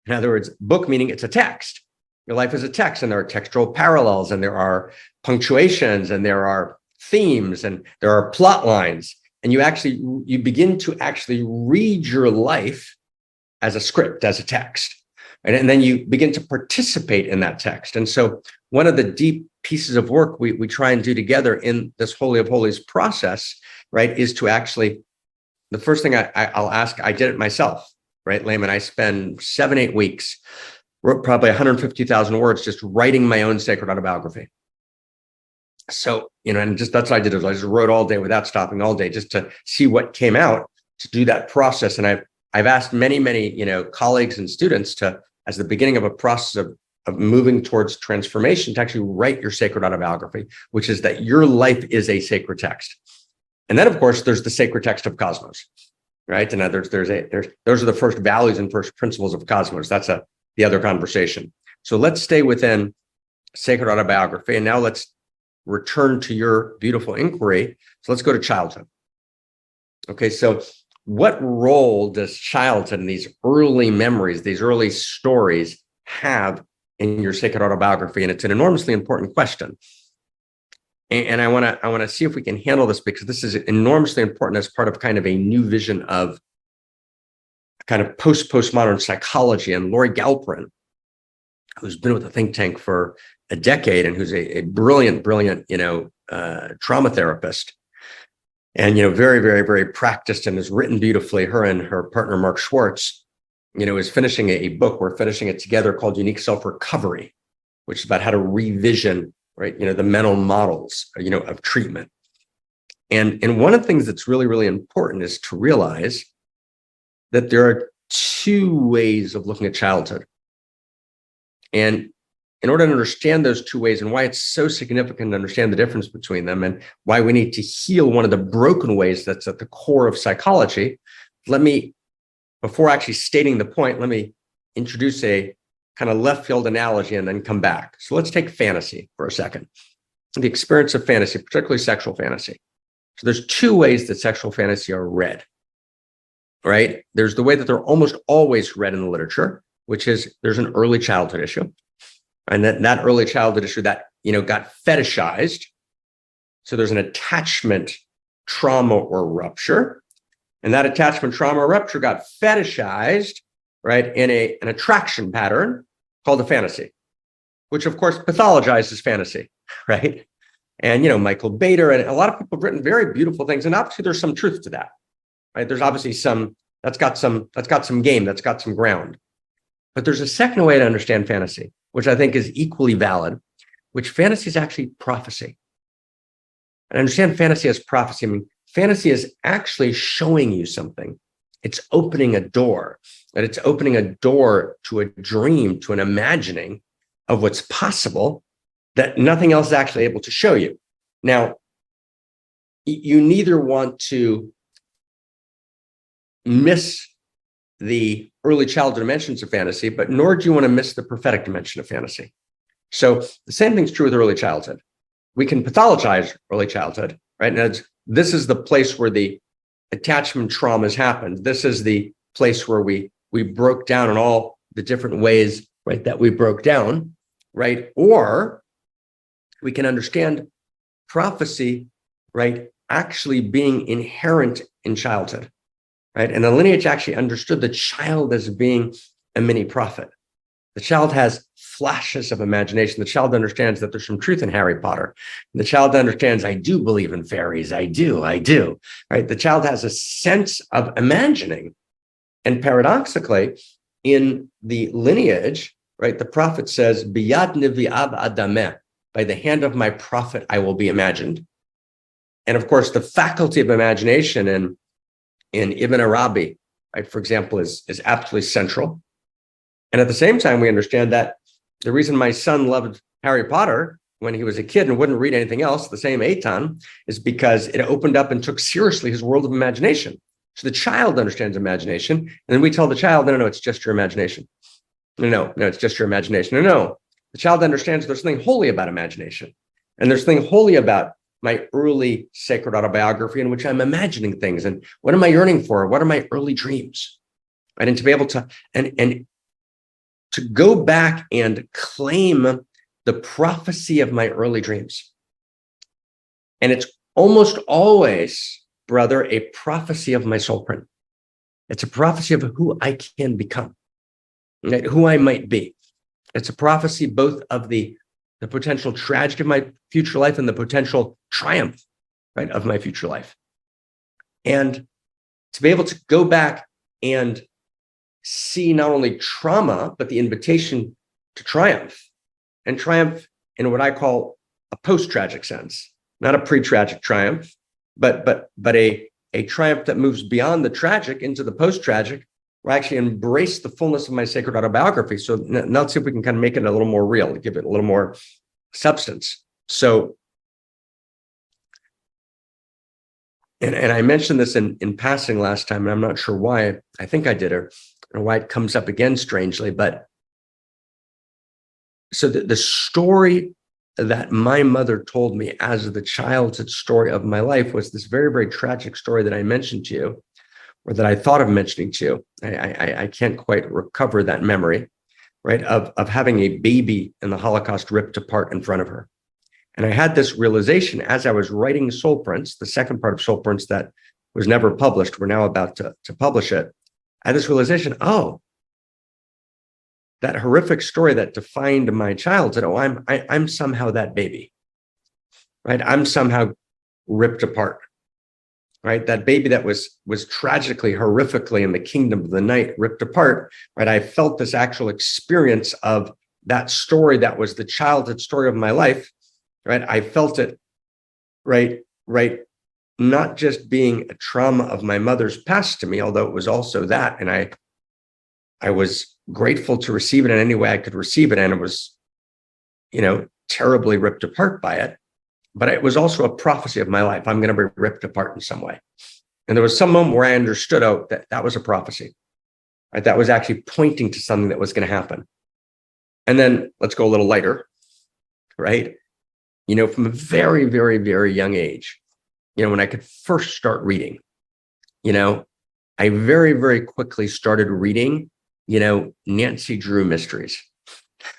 In other words, book meaning it's a text. Your life is a text, and there are textual parallels, and there are punctuations, and there are themes, and there are plot lines. And you begin to actually read your life as a script, as a text. Right? And then you begin to participate in that text. And so one of the deep pieces of work we try and do together in this Holy of Holies process, right, is to actually, the first thing I'll ask, I did it myself, right, Layman? I spend 7-8 weeks, wrote probably 150,000 words just writing my own sacred autobiography. So, and just that's what I did. I just wrote all day without stopping, all day, just to see what came out, to do that process. And I've asked many, colleagues and students to, as the beginning of a process of moving towards transformation, to actually write your sacred autobiography, which is that your life is a sacred text. And then, of course, there's the sacred text of Cosmos, right? And those are the first values and first principles of Cosmos. That's the other conversation. So let's stay within sacred autobiography. And now let's return to your beautiful inquiry. So let's go to childhood. Okay, so what role does childhood and these early memories, these early stories have in your sacred autobiography? And it's an enormously important question. And I want to see if we can handle this, because this is enormously important as part of kind of a new vision of kind of postmodern psychology. And Lori Galperin, who's been with the think tank for a decade and who's a brilliant, trauma therapist, and, very, very, very practiced, and has written beautifully. Her and her partner, Mark Schwartz, is finishing a book. We're finishing it together called Unique Self-Recovery, which is about how to revision, right, the mental models, of treatment. And one of the things that's really, really important is to realize that there are two ways of looking at childhood. And in order to understand those two ways and why it's so significant to understand the difference between them and why we need to heal one of the broken ways that's at the core of psychology, before actually stating the point, let me introduce a kind of left field analogy and then come back. So let's take fantasy for a second. The experience of fantasy, particularly sexual fantasy. So there's two ways that sexual fantasy are read, right? There's the way that they're almost always read in the literature, which is there's an early childhood issue. And that early childhood issue that, got fetishized. So there's an attachment trauma or rupture. And that attachment trauma or rupture got fetishized, right, in an attraction pattern called a fantasy, which of course pathologizes fantasy, right? and Michael Bader, and a lot of people have written very beautiful things. And obviously there's some truth to that, right? There's obviously that's got some game, that's got some ground. But there's a second way to understand fantasy, which I think is equally valid, which fantasy is actually prophecy. And I understand fantasy as prophecy. I mean, fantasy is actually showing you something. It's opening a door, and it's opening a door to a dream, to an imagining of what's possible that nothing else is actually able to show you. Now, you neither want to miss the early childhood dimensions of fantasy, but nor do you want to miss the prophetic dimension of fantasy. So the same thing's true with early childhood. We can pathologize early childhood, right? And this is the place where the attachment traumas happened. This is the place where we broke down in all the different ways, right, that we broke down, right? Or we can understand prophecy, right, actually being inherent in childhood, right? And the lineage actually understood the child as being a mini prophet. The child has flashes of imagination. The child understands that there's some truth in Harry Potter. The child understands, I do believe in fairies. I do, right? The child has a sense of imagining. And paradoxically, in the lineage, right, the prophet says, Biyad nevi'av adameh, by the hand of my prophet, I will be imagined. And of course, the faculty of imagination in Ibn Arabi, right, for example, is absolutely central. And at the same time, we understand that the reason my son loved Harry Potter when he was a kid and wouldn't read anything else, the same Eitan, is because it opened up and took seriously his world of imagination. So the child understands imagination, and then we tell the child, no, it's just your imagination. No, it's just your imagination. No. The child understands there's something holy about imagination, and there's something holy about my early sacred autobiography in which I'm imagining things. And what am I yearning for? What are my early dreams? Right? And to be able to, and to go back and claim the prophecy of my early dreams. And it's almost always, brother, a prophecy of my soul print. It's a prophecy of who I can become, right? Who I might be. It's a prophecy both of the potential tragedy of my future life and the potential triumph, right, of my future life. And to be able to go back and see not only trauma, but the invitation to triumph, and triumph in what I call a post-tragic sense, not a pre-tragic triumph, but a triumph that moves beyond the tragic into the post-tragic, where I actually embrace the fullness of my sacred autobiography. So now let's see if we can kind of make it a little more real, give it a little more substance. So, and I mentioned this in passing last time, and I'm not sure why. I think I did, or why it comes up again strangely. But so the story that my mother told me as the childhood story of my life was this very, very tragic story that I mentioned to you, or that I thought of mentioning to you. I can't quite recover that memory, right, of having a baby in the Holocaust ripped apart in front of her. And I had this realization as I was writing Soul Prints, the second part of Soul Prints that was never published. We're now about to publish it. I had this realization, that horrific story that defined my childhood, I'm somehow that baby, right? I'm somehow ripped apart, right? That baby that was tragically, horrifically in the kingdom of the night, ripped apart, right? I felt this actual experience of that story that was the childhood story of my life, right? I felt it, right? Not just being a trauma of my mother's past to me, although it was also that, and I was grateful to receive it in any way I could receive it, and it was, terribly ripped apart by it. But it was also a prophecy of my life. I'm going to be ripped apart in some way. And there was some moment where I understood, that was a prophecy, right? That was actually pointing to something that was going to happen. And then let's go a little lighter, right? From a very, very, very young age, when I could first start reading, I very, very quickly started reading, Nancy Drew mysteries,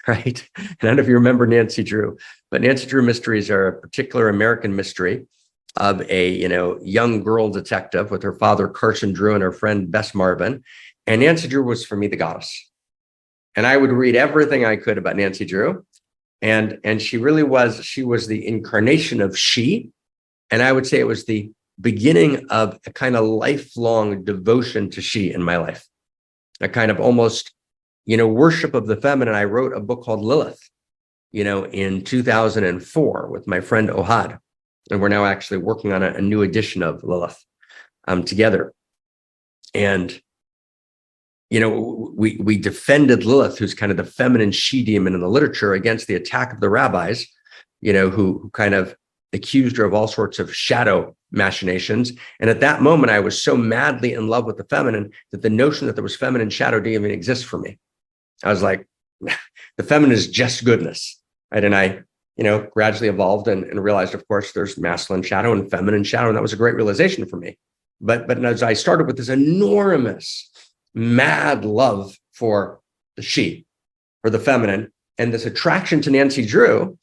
right? And I don't know if you remember Nancy Drew, but Nancy Drew mysteries are a particular American mystery of a, young girl detective with her father, Carson Drew, and her friend, Bess Marvin. And Nancy Drew was, for me, the goddess. And I would read everything I could about Nancy Drew. And she was the incarnation of she. And I would say it was the beginning of a kind of lifelong devotion to she in my life, a kind of almost, worship of the feminine. I wrote a book called Lilith, in 2004 with my friend Ohad. And we're now actually working on a new edition of Lilith together. And, we defended Lilith, who's kind of the feminine she demon in the literature, against the attack of the rabbis, who kind of accused her of all sorts of shadow machinations. And at that moment, I was so madly in love with the feminine that the notion that there was feminine shadow didn't even exist for me. I was like, the feminine is just goodness. Right? And I, gradually evolved and realized, of course, there's masculine shadow and feminine shadow. And that was a great realization for me. But as I started with this enormous, mad love for the she, for the feminine, and this attraction to Nancy Drew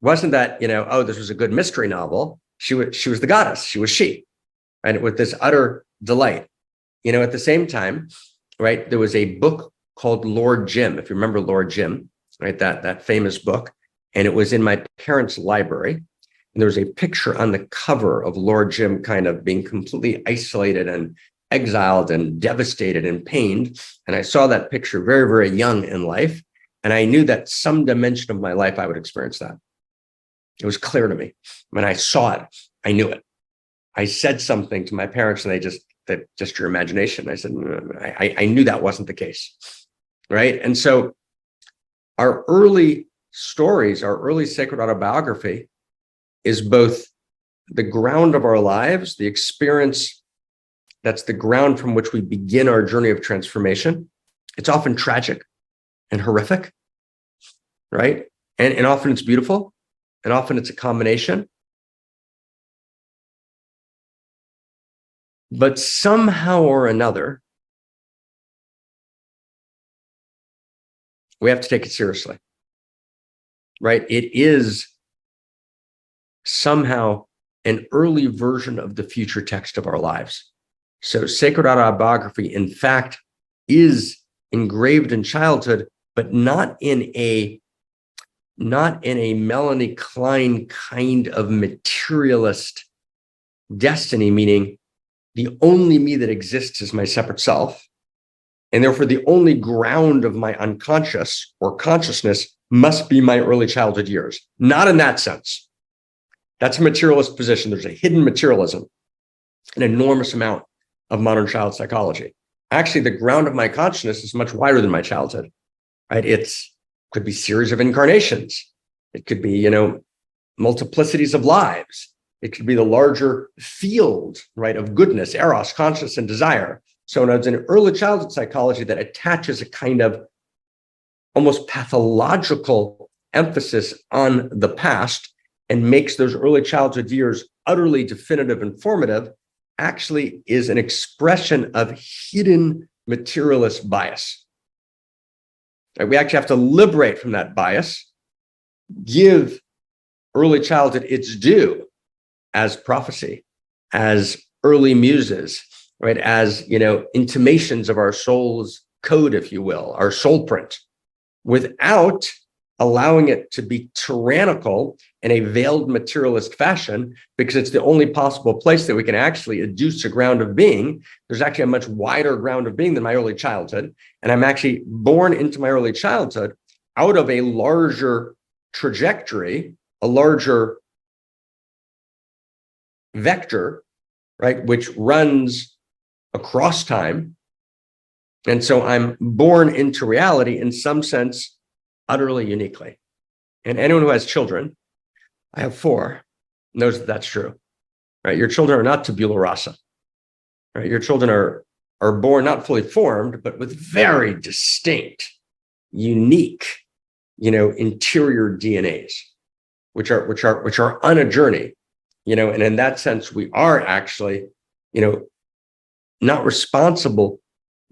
wasn't that, this was a good mystery novel. She was the goddess. She was she, right? With this utter delight. At the same time, right, there was a book called Lord Jim, if you remember Lord Jim, right, that famous book. And it was in my parents' library. And there was a picture on the cover of Lord Jim kind of being completely isolated and exiled and devastated and pained. And I saw that picture very, very young in life. And I knew that some dimension of my life, I would experience that. It was clear to me. When I saw it, I knew it. I said something to my parents and that just your imagination. I said, I knew that wasn't the case. Right. And so our early stories, our early sacred autobiography is both the ground of our lives, the experience that's the ground from which we begin our journey of transformation. It's often tragic and horrific, right? And often it's beautiful, and often it's a combination. But somehow or another, we have to take it seriously, right? It is somehow an early version of the future text of our lives. So sacred autobiography, in fact, is engraved in childhood, but not in a Melanie Klein kind of materialist destiny, meaning the only me that exists is my separate self. And therefore, the only ground of my unconscious or consciousness must be my early childhood years. Not in that sense. That's a materialist position. There's a hidden materialism, an enormous amount of modern child psychology. Actually, the ground of my consciousness is much wider than my childhood, right? Could be series of incarnations. It could be, multiplicities of lives. It could be the larger field, right, of goodness, eros, consciousness, and desire. So it's an early childhood psychology that attaches a kind of almost pathological emphasis on the past and makes those early childhood years utterly definitive and formative, actually is an expression of hidden materialist bias. We actually have to liberate from that bias, give early childhood its due as prophecy, as early muses, right? As, intimations of our soul's code, if you will, our soul print, without allowing it to be tyrannical in a veiled materialist fashion, because it's the only possible place that we can actually adduce a ground of being. There's actually a much wider ground of being than my early childhood. And I'm actually born into my early childhood out of a larger trajectory, a larger vector, right, which runs across time. And so I'm born into reality in some sense, utterly uniquely. And anyone who has children, I have 4, knows that that's true, right? Your children are not tabula rasa, right? Your children are born not fully formed, but with very distinct, unique, interior DNAs, which are on a journey, and in that sense, we are actually, not responsible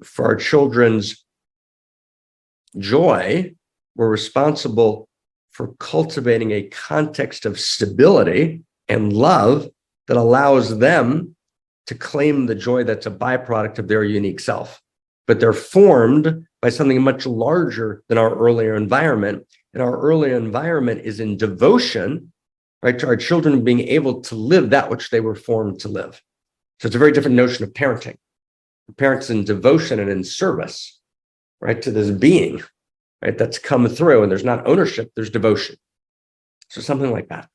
for our children's joy. We're responsible for cultivating a context of stability and love that allows them to claim the joy that's a byproduct of their unique self. But they're formed by something much larger than our earlier environment. in our early environment is in devotion, right, to our children being able to live that which they were formed to live. So it's a very different notion of parenting. Parents in devotion and in service, right, to this being, right, that's come through, and there's not ownership, there's devotion. So something like that.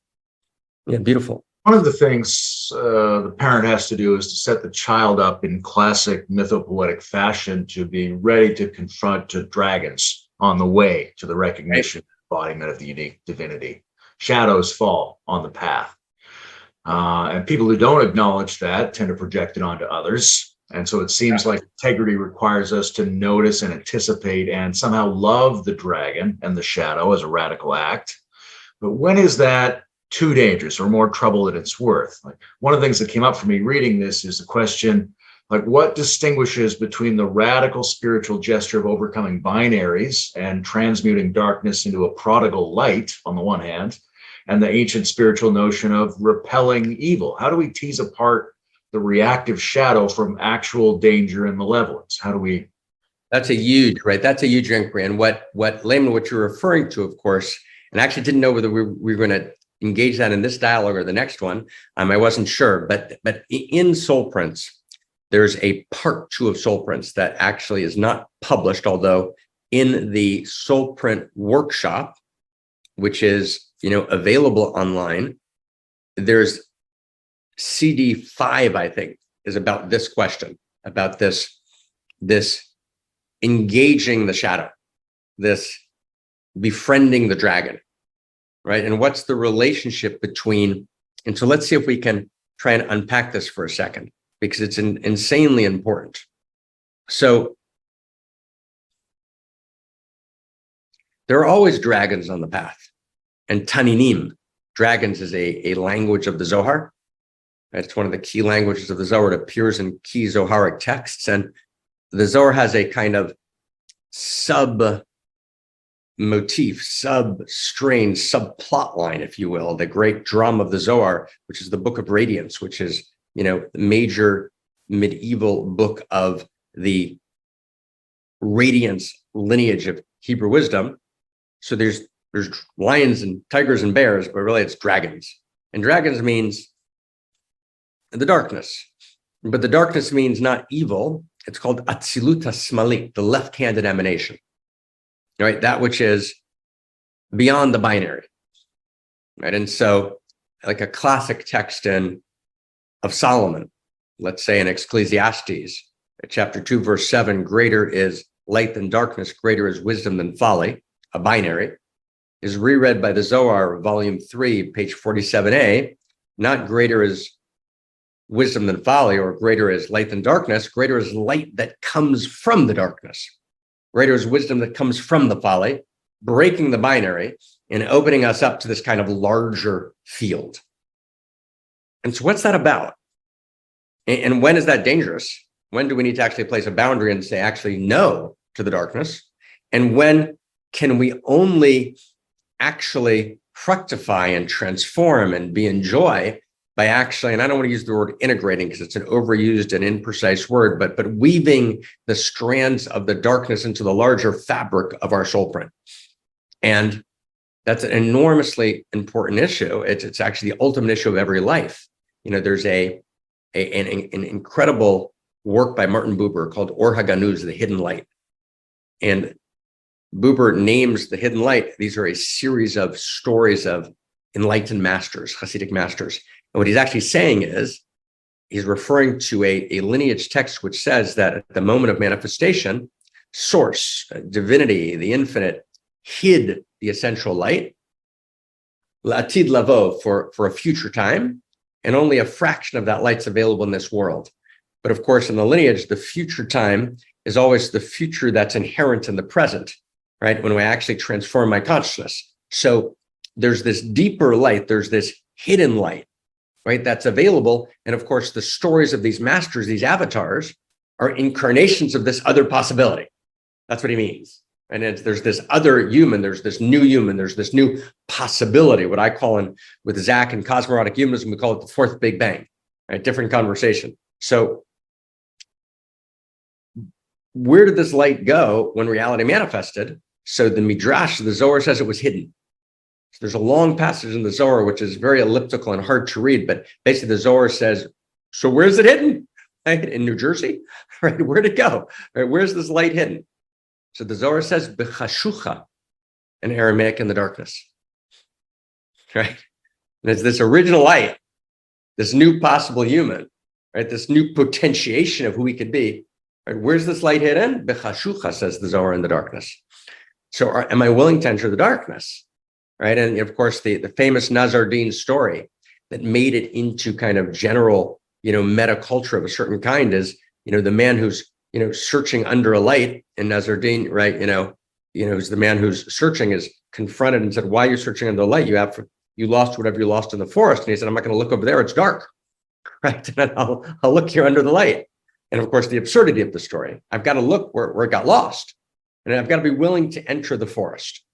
Yeah, beautiful. One of the things the parent has to do is to set the child up in classic mythopoetic fashion to be ready to confront dragons on the way to the recognition and embodiment of the unique divinity. Shadows fall on the path. And people who don't acknowledge that tend to project it onto others. And so it seems like integrity requires us to notice and anticipate and somehow love the dragon and the shadow as a radical act. But when is that too dangerous or more trouble than it's worth? Like, one of the things that came up for me reading this is the question, like, what distinguishes between the radical spiritual gesture of overcoming binaries and transmuting darkness into a prodigal light on the one hand, and the ancient spiritual notion of repelling evil? How do we tease apart the reactive shadow from actual danger and malevolence? How do we? That's a huge, right? That's a huge inquiry. And what Layman, what you're referring to, of course, and I actually didn't know whether we were going to engage that in this dialogue or the next one. I wasn't sure, but in Soul Prints, there's a part 2 of Soul Prints that actually is not published, although in the Soul Print workshop, which is, available online, there's CD 5, I think, is about this question, about this engaging the shadow, this befriending the dragon, right? And what's the relationship between, and so let's see if we can try and unpack this for a second, because it's insanely important. So there are always dragons on the path, and Taninim, dragons, is a language of the Zohar. It's one of the key languages of the Zohar. It appears in key Zoharic texts, and the Zohar has a kind of sub-motif, sub-strain, subplot line, if you will, the great drama of the Zohar, which is the Book of Radiance, which is, the major medieval book of the radiance lineage of Hebrew wisdom. So there's lions and tigers and bears, but really it's dragons. And dragons means the darkness. But the darkness means not evil. It's called Atziluta Smalit, the left-handed emanation, right? That which is beyond the binary, right? And so, like a classic text of Solomon, let's say in Ecclesiastes, chapter 2, verse 7, greater is light than darkness, greater is wisdom than folly, a binary, is reread by the Zohar, volume 3, page 47a, not greater is wisdom than folly, or greater is light than darkness, greater is light that comes from the darkness. Greater is wisdom that comes from the folly, breaking the binary and opening us up to this kind of larger field. And so what's that about? And when is that dangerous? When do we need to actually place a boundary and say actually no to the darkness? And when can we only actually fructify and transform and be in joy by actually, and I don't want to use the word integrating because it's an overused and imprecise word, but weaving the strands of the darkness into the larger fabric of our soul print. And that's an enormously important issue. It's actually the ultimate issue of every life. There's an incredible work by Martin Buber called Or HaGanuz, the hidden light. And Buber names the hidden light. These are a series of stories of enlightened masters, Hasidic masters. And what he's actually saying is, he's referring to a lineage text which says that at the moment of manifestation, source, divinity, the infinite, hid the essential light, la'atid lavo, for a future time, and only a fraction of that light's available in this world. But of course, in the lineage, the future time is always the future that's inherent in the present, right? When we actually transform my consciousness. So there's this deeper light, there's this hidden light, right? That's available. And of course, the stories of these masters, these avatars, are incarnations of this other possibility. That's what he means. And there's this other human, there's this new human, there's this new possibility, what I call with Zak and Cosmo-Erotic Humanism, we call it the fourth Big Bang, right? Different conversation. So where did this light go when reality manifested? So the Midrash, the Zohar says it was hidden. So there's a long passage in the Zohar, which is very elliptical and hard to read, but basically the Zohar says, so where's it hidden? Right? In New Jersey? Right? Where'd it go? Right? Where's this light hidden? So the Zohar says, b'chashucha, in Aramaic, in the darkness. Right? And it's this original light, this new possible human, right? This new potentiation of who we could be. Right? Where's this light hidden? B'chashucha, says the Zohar, in the darkness. So am I willing to enter the darkness? Right? And of course, the famous Nazar Din story that made it into kind of general, meta culture of a certain kind is, the man who's, searching under a light in Nazar Din, right? Who's the man who's searching is confronted and said, why are you searching under the light? You lost whatever you lost in the forest. And he said, I'm not going to look over there. It's dark. Right? And I'll look here under the light. And of course, the absurdity of the story, I've got to look where it got lost. And I've got to be willing to enter the forest.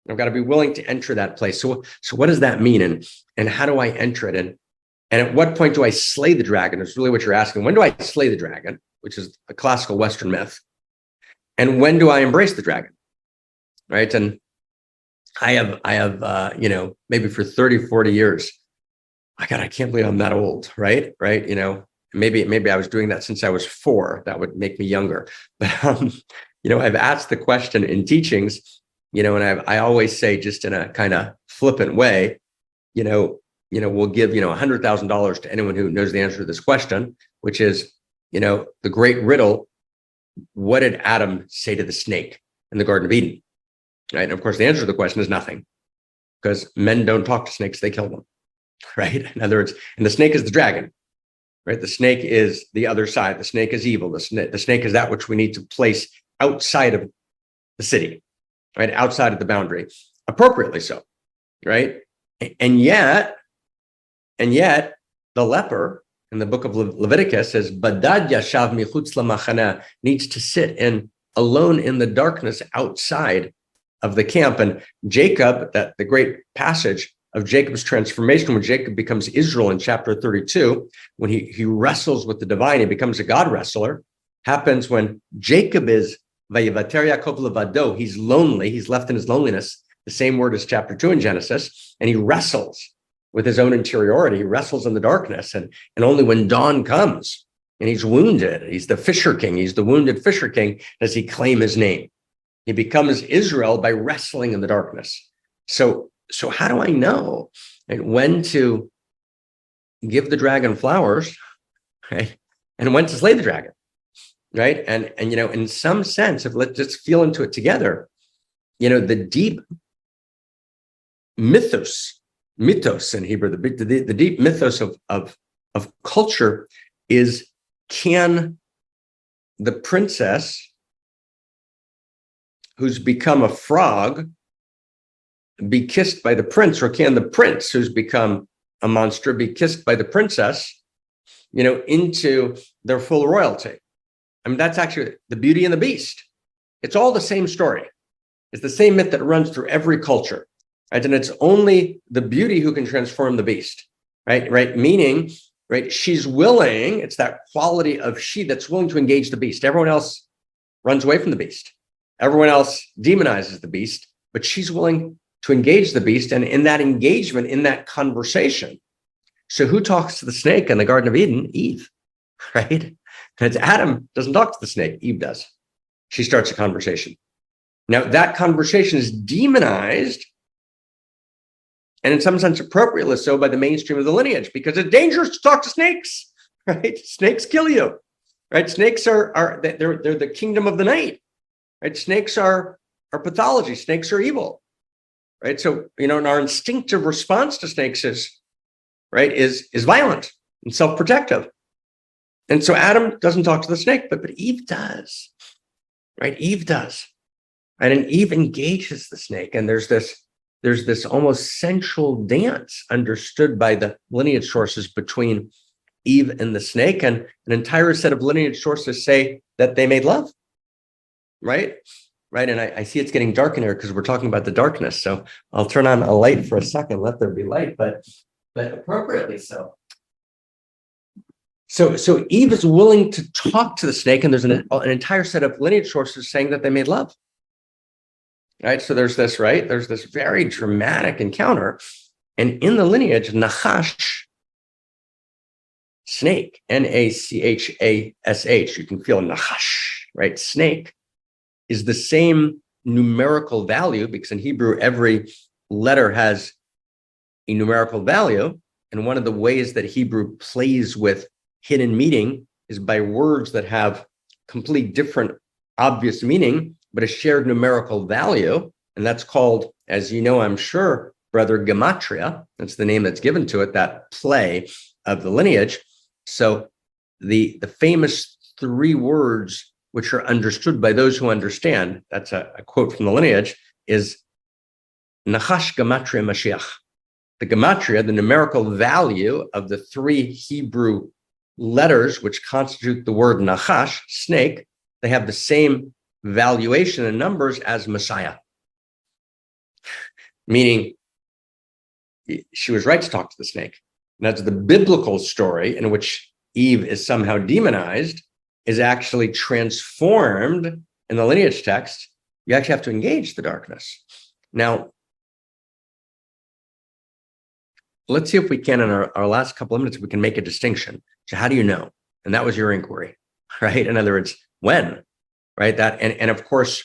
I've got to be willing to enter that place. So what does that mean? And how do I enter it? And at what point do I slay the dragon? Is really what you're asking. When do I slay the dragon, which is a classical Western myth? And when do I embrace the dragon? Right? And I have maybe for 30, 40 years, I can't believe I'm that old, right? Right. Maybe I was doing that since I was 4. That would make me younger. But, I've asked the question in teachings, and I always say, just in a kind of flippant way, we'll give, $100,000 to anyone who knows the answer to this question, which is, the great riddle. What did Adam say to the snake in the Garden of Eden? Right. And of course, the answer to the question is nothing, because men don't talk to snakes, they kill them. Right. In other words, and the snake is the dragon. Right. The snake is the other side. The snake is evil. The snake is that which we need to place outside of the city, right? Outside of the boundary, appropriately so. Right. And yet the leper in the book of Leviticus says, Badad yashav michutz lamachana, needs to sit alone in the darkness outside of the camp. And Jacob, that the great passage of Jacob's transformation, when Jacob becomes Israel in chapter 32, when he wrestles with the divine, he becomes a God wrestler, happens when Jacob is vayivater Yaakov levado, he's lonely, he's left in his loneliness, the same word as chapter 2 in Genesis, and he wrestles with his own interiority, he wrestles in the darkness, and only when dawn comes and he's wounded, he's the fisher king, he's the wounded fisher king, does he claim his name. He becomes Israel by wrestling in the darkness. So how do I know when to give the dragon flowers, right? And when to slay the dragon, right? And in some sense, if let's just feel into it together, the deep mythos in Hebrew, the deep mythos of culture is, can the princess who's become a frog be kissed by the prince, or can the prince who's become a monster be kissed by the princess, into their full royalty? I mean, that's actually the Beauty and the Beast. It's all the same story. It's the same myth that runs through every culture, right? And it's only the beauty who can transform the beast, right? Meaning, right, she's willing, it's that quality of she that's willing to engage the beast. Everyone else runs away from the beast. Everyone else demonizes the beast, but she's willing to engage the beast. And in that engagement, in that conversation, so who talks to the snake in the Garden of Eden? Eve, right? Because Adam doesn't talk to the snake, Eve does. She starts a conversation. Now, that conversation is demonized, and in some sense appropriately so, by the mainstream of the lineage, because it's dangerous to talk to snakes, right? Snakes kill you, right? Snakes they're the kingdom of the night, right? Snakes are pathology. Snakes are evil, right? So, and our instinctive response to snakes is violent and self-protective. And so Adam doesn't talk to the snake, but Eve does, right? Eve does. Right? And Eve engages the snake. And there's this almost sensual dance understood by the lineage sources between Eve and the snake. And an entire set of lineage sources say that they made love, right? Right. And I see it's getting dark in here because we're talking about the darkness. So I'll turn on a light for a second, let there be light, but appropriately so. So Eve is willing to talk to the snake, and there's an entire set of lineage sources saying that they made love. right? So there's this, right? There's this very dramatic encounter. And in the lineage, Nachash, snake, Nachash, you can feel Nachash, right? Snake is the same numerical value, because in Hebrew, every letter has a numerical value. And one of the ways that Hebrew plays with hidden meaning is by words that have complete different obvious meaning, but a shared numerical value. And that's called, as you know, I'm sure, brother, gematria. That's the name that's given to it, that play of the lineage. So the famous three words which are understood by those who understand, that's a quote from the lineage, is Nachash gematria Mashiach. The gematria, the numerical value of the three Hebrew letters which constitute the word Nachash, snake, they have the same valuation and numbers as Messiah. Meaning, she was right to talk to the snake. And that's the biblical story in which Eve is somehow demonized, is actually transformed in the lineage text. You actually have to engage the darkness. Now, let's see if we can, in our last couple of minutes, we can make a distinction. So how do you know? And that was your inquiry, right? In other words, when, right? That, and of course,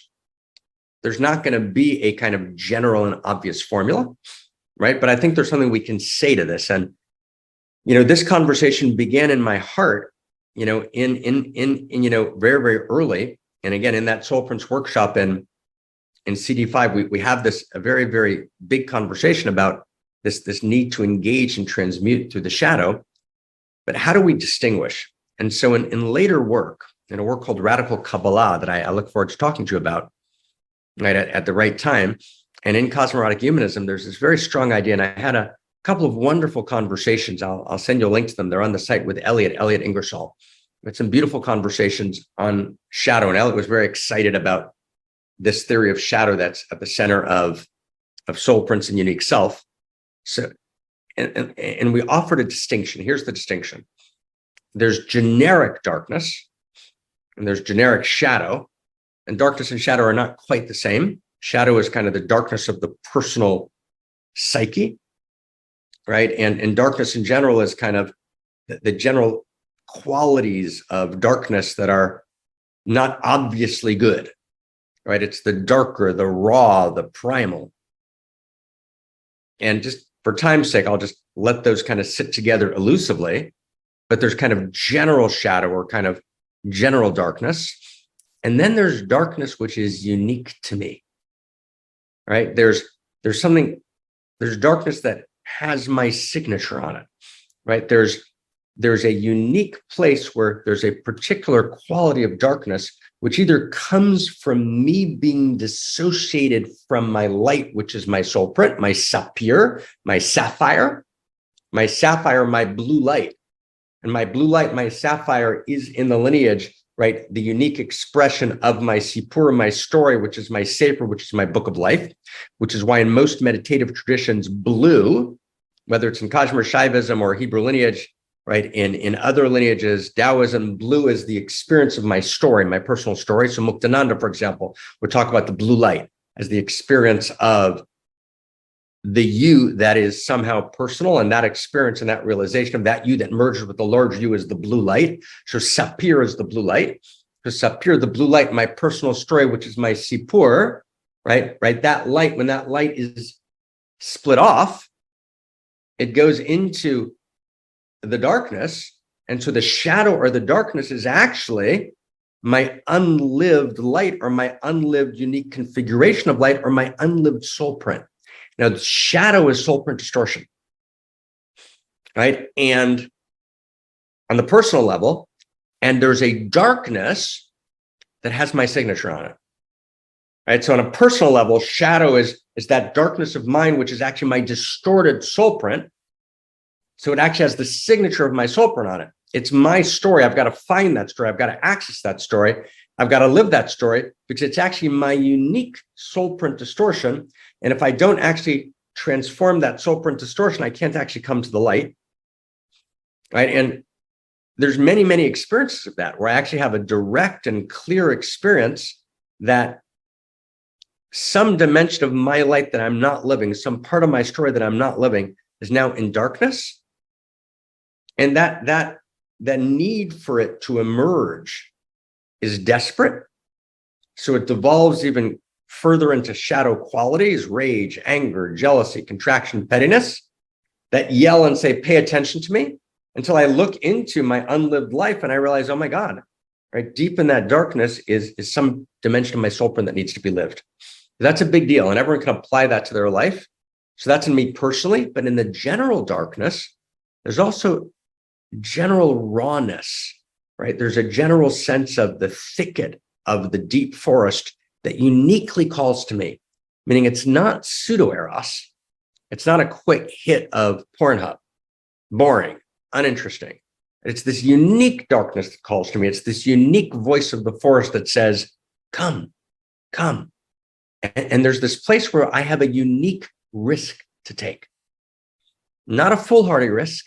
there's not going to be a kind of general and obvious formula, right? But I think there's something we can say to this. And, this conversation began in my heart, in very, very early. And again, in that Soul Prince workshop in CD5, we have a very, very big conversation about this need to engage and transmute through the shadow. But how do we distinguish? And so in later work, in a work called Radical Kabbalah that I look forward to talking to you about, right, at the right time, and in Cosmo-Erotic Humanism, there's this very strong idea, and I had a couple of wonderful conversations. I'll send you a link to them. They're on the site with Elliot Ingersoll. We had some beautiful conversations on shadow, and Elliot was very excited about this theory of shadow that's at the center of Soul Prince and unique self. So, and we offered a distinction. Here's the distinction. There's generic darkness and there's generic shadow, and darkness and shadow are not quite the same. Shadow is kind of the darkness of the personal psyche, right? And darkness in general is kind of the general qualities of darkness that are not obviously good, right? It's the darker, the raw, the primal. And just for time's sake, I'll just let those kind of sit together elusively, but there's kind of general shadow or kind of general darkness. And then there's darkness, which is unique to me, right? There's darkness that has my signature on it, right? There's a unique place where there's a particular quality of darkness, which either comes from me being dissociated from my light, which is my soul print, my sapphire, my blue light. And my blue light, my sapphire, is in the lineage, right? The unique expression of my Sipur, my story, which is my Sefer, which is my book of life, which is why in most meditative traditions, blue, whether it's in Kashmir Shaivism or Hebrew lineage, right? In other lineages, Taoism, blue is the experience of my story, my personal story. So Muktananda, for example, would talk about the blue light as the experience of the you that is somehow personal, and that experience and that realization of that you that merges with the large you is the blue light. So Sapir is the blue light. So Sapir, the blue light, my personal story, which is my Sipur, right? That light, when that light is split off, it goes into the darkness. And so the shadow or the darkness is actually my unlived light, or my unlived unique configuration of light, or my unlived soul print. Now, the shadow is soul print distortion, right? And on the personal level, and there's a darkness that has my signature on it, right? So on a personal level, shadow is that darkness of mine, which is actually my distorted soul print. So it actually has the signature of my soul print on it. It's my story. I've got to find that story. I've got to access that story. I've got to live that story, because it's actually my unique soul print distortion. And if I don't actually transform that soul print distortion, I can't actually come to the light, right? And there's many, many experiences of that where I actually have a direct and clear experience that some dimension of my life that I'm not living, some part of my story that I'm not living is now in darkness. And that need for it to emerge is desperate. So it devolves even further into shadow qualities, rage, anger, jealousy, contraction, pettiness, that yell and say, pay attention to me, until I look into my unlived life and I realize, oh my God, right? Deep in that darkness is some dimension of my soul print that needs to be lived. That's a big deal. And everyone can apply that to their life. So that's in me personally, but in the general darkness, there's also general rawness, right? There's a general sense of the thicket of the deep forest that uniquely calls to me, meaning it's not pseudo-eros. It's not a quick hit of Pornhub, boring, uninteresting. It's this unique darkness that calls to me. It's this unique voice of the forest that says, come, come. And there's this place where I have a unique risk to take. Not a foolhardy risk,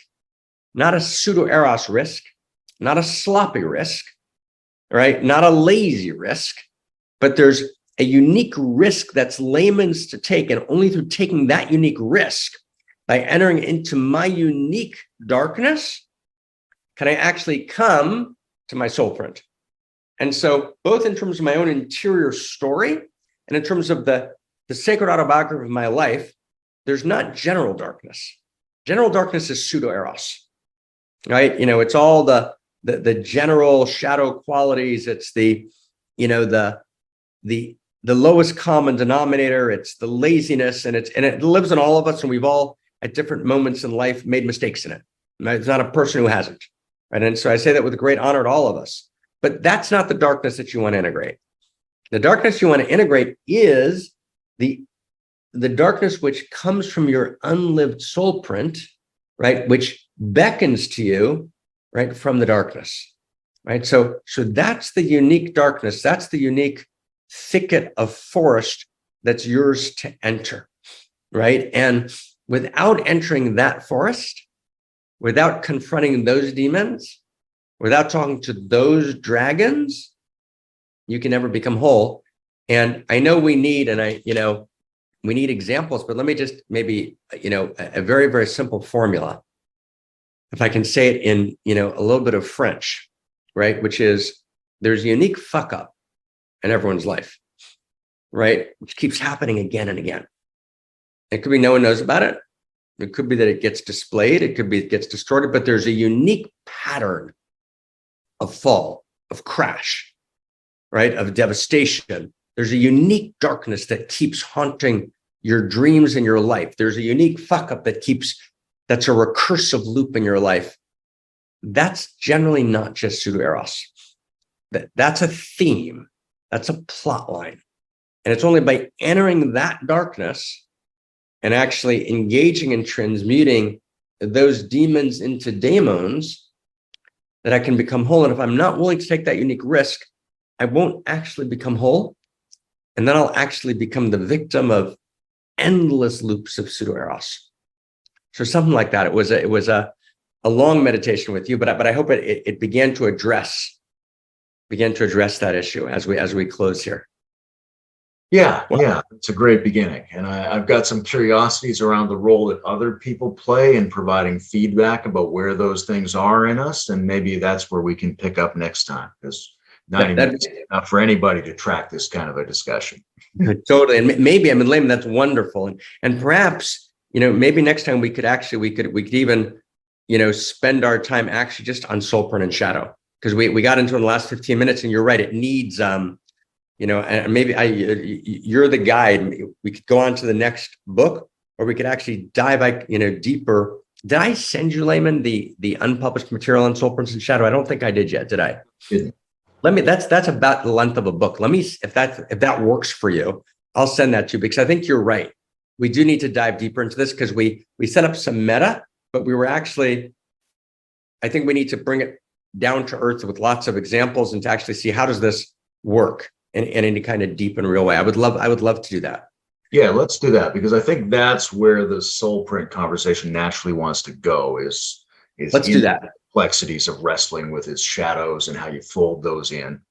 not a pseudo-eros risk, not a sloppy risk, right? Not a lazy risk, but there's a unique risk that's layman's to take. And only through taking that unique risk, by entering into my unique darkness, can I actually come to my soul print. And so both in terms of my own interior story and in terms of the sacred autobiography of my life, there's not general darkness. General darkness is pseudo-eros, right? It's all the general shadow qualities. It's the lowest common denominator. It's the laziness, and it lives in all of us. And we've all at different moments in life made mistakes in it. Right? It's not a person who hasn't. Right. And so I say that with great honor to all of us, but that's not the darkness that you want to integrate. The darkness you want to integrate is the darkness which comes from your unlived soul print, right? Which beckons to you, right, from the darkness, right? So that's the unique darkness. That's the unique thicket of forest that's yours to enter, right? And without entering that forest, without confronting those demons, without talking to those dragons, you can never become whole. And I know we need examples, but let me just maybe, a very, very simple formula. If I can say it in, a little bit of French, right? Which is, there's a unique fuck up in everyone's life, right? Which keeps happening again and again. It could be no one knows about it. It could be that it gets displayed. It could be it gets distorted, but there's a unique pattern of fall, of crash, right? Of devastation. There's a unique darkness that keeps haunting your dreams in your life. There's a unique fuck up that's a recursive loop in your life. That's generally not just pseudo-eros. That's a theme. That's a plot line. And it's only by entering that darkness and actually engaging and transmuting those demons into daemons that I can become whole. And if I'm not willing to take that unique risk, I won't actually become whole. And then I'll actually become the victim of endless loops of pseudo-eros. So something like that. It was a long meditation with you, but I hope it began to address that issue as we close here. Yeah, it's a great beginning. And I've got some curiosities around the role that other people play in providing feedback about where those things are in us. And maybe that's where we can pick up next time, because 90 minutes is enough for anybody to track this kind of a discussion. Totally. And maybe, Layman, that's wonderful. And perhaps, maybe next time we could even, spend our time actually just on soul print and shadow, because we got into it in the last 15 minutes, and you're right. It needs, and maybe you're the guide. We could go on to the next book, or we could actually dive, deeper. Did I send you, Layman, the unpublished material on soul prints and shadow? I don't think I did yet. Did I? Didn't. That's about the length of a book. Let me, if that works for you, I'll send that to you, because I think you're right. We do need to dive deeper into this, because we set up some meta, but we were actually, I think we need to bring it down to earth with lots of examples and to actually see how does this work in any kind of deep and real way. I would love to do that. Yeah, let's do that, because I think that's where the soul print conversation naturally wants to go. Is let's do that. Complexities of wrestling with its shadows and how you fold those in.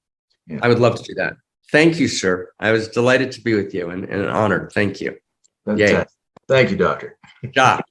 Yeah. I would love to do that. Thank you, sir. I was delighted to be with you and honored. Thank you. Fantastic. Thank you, Doctor. Ja.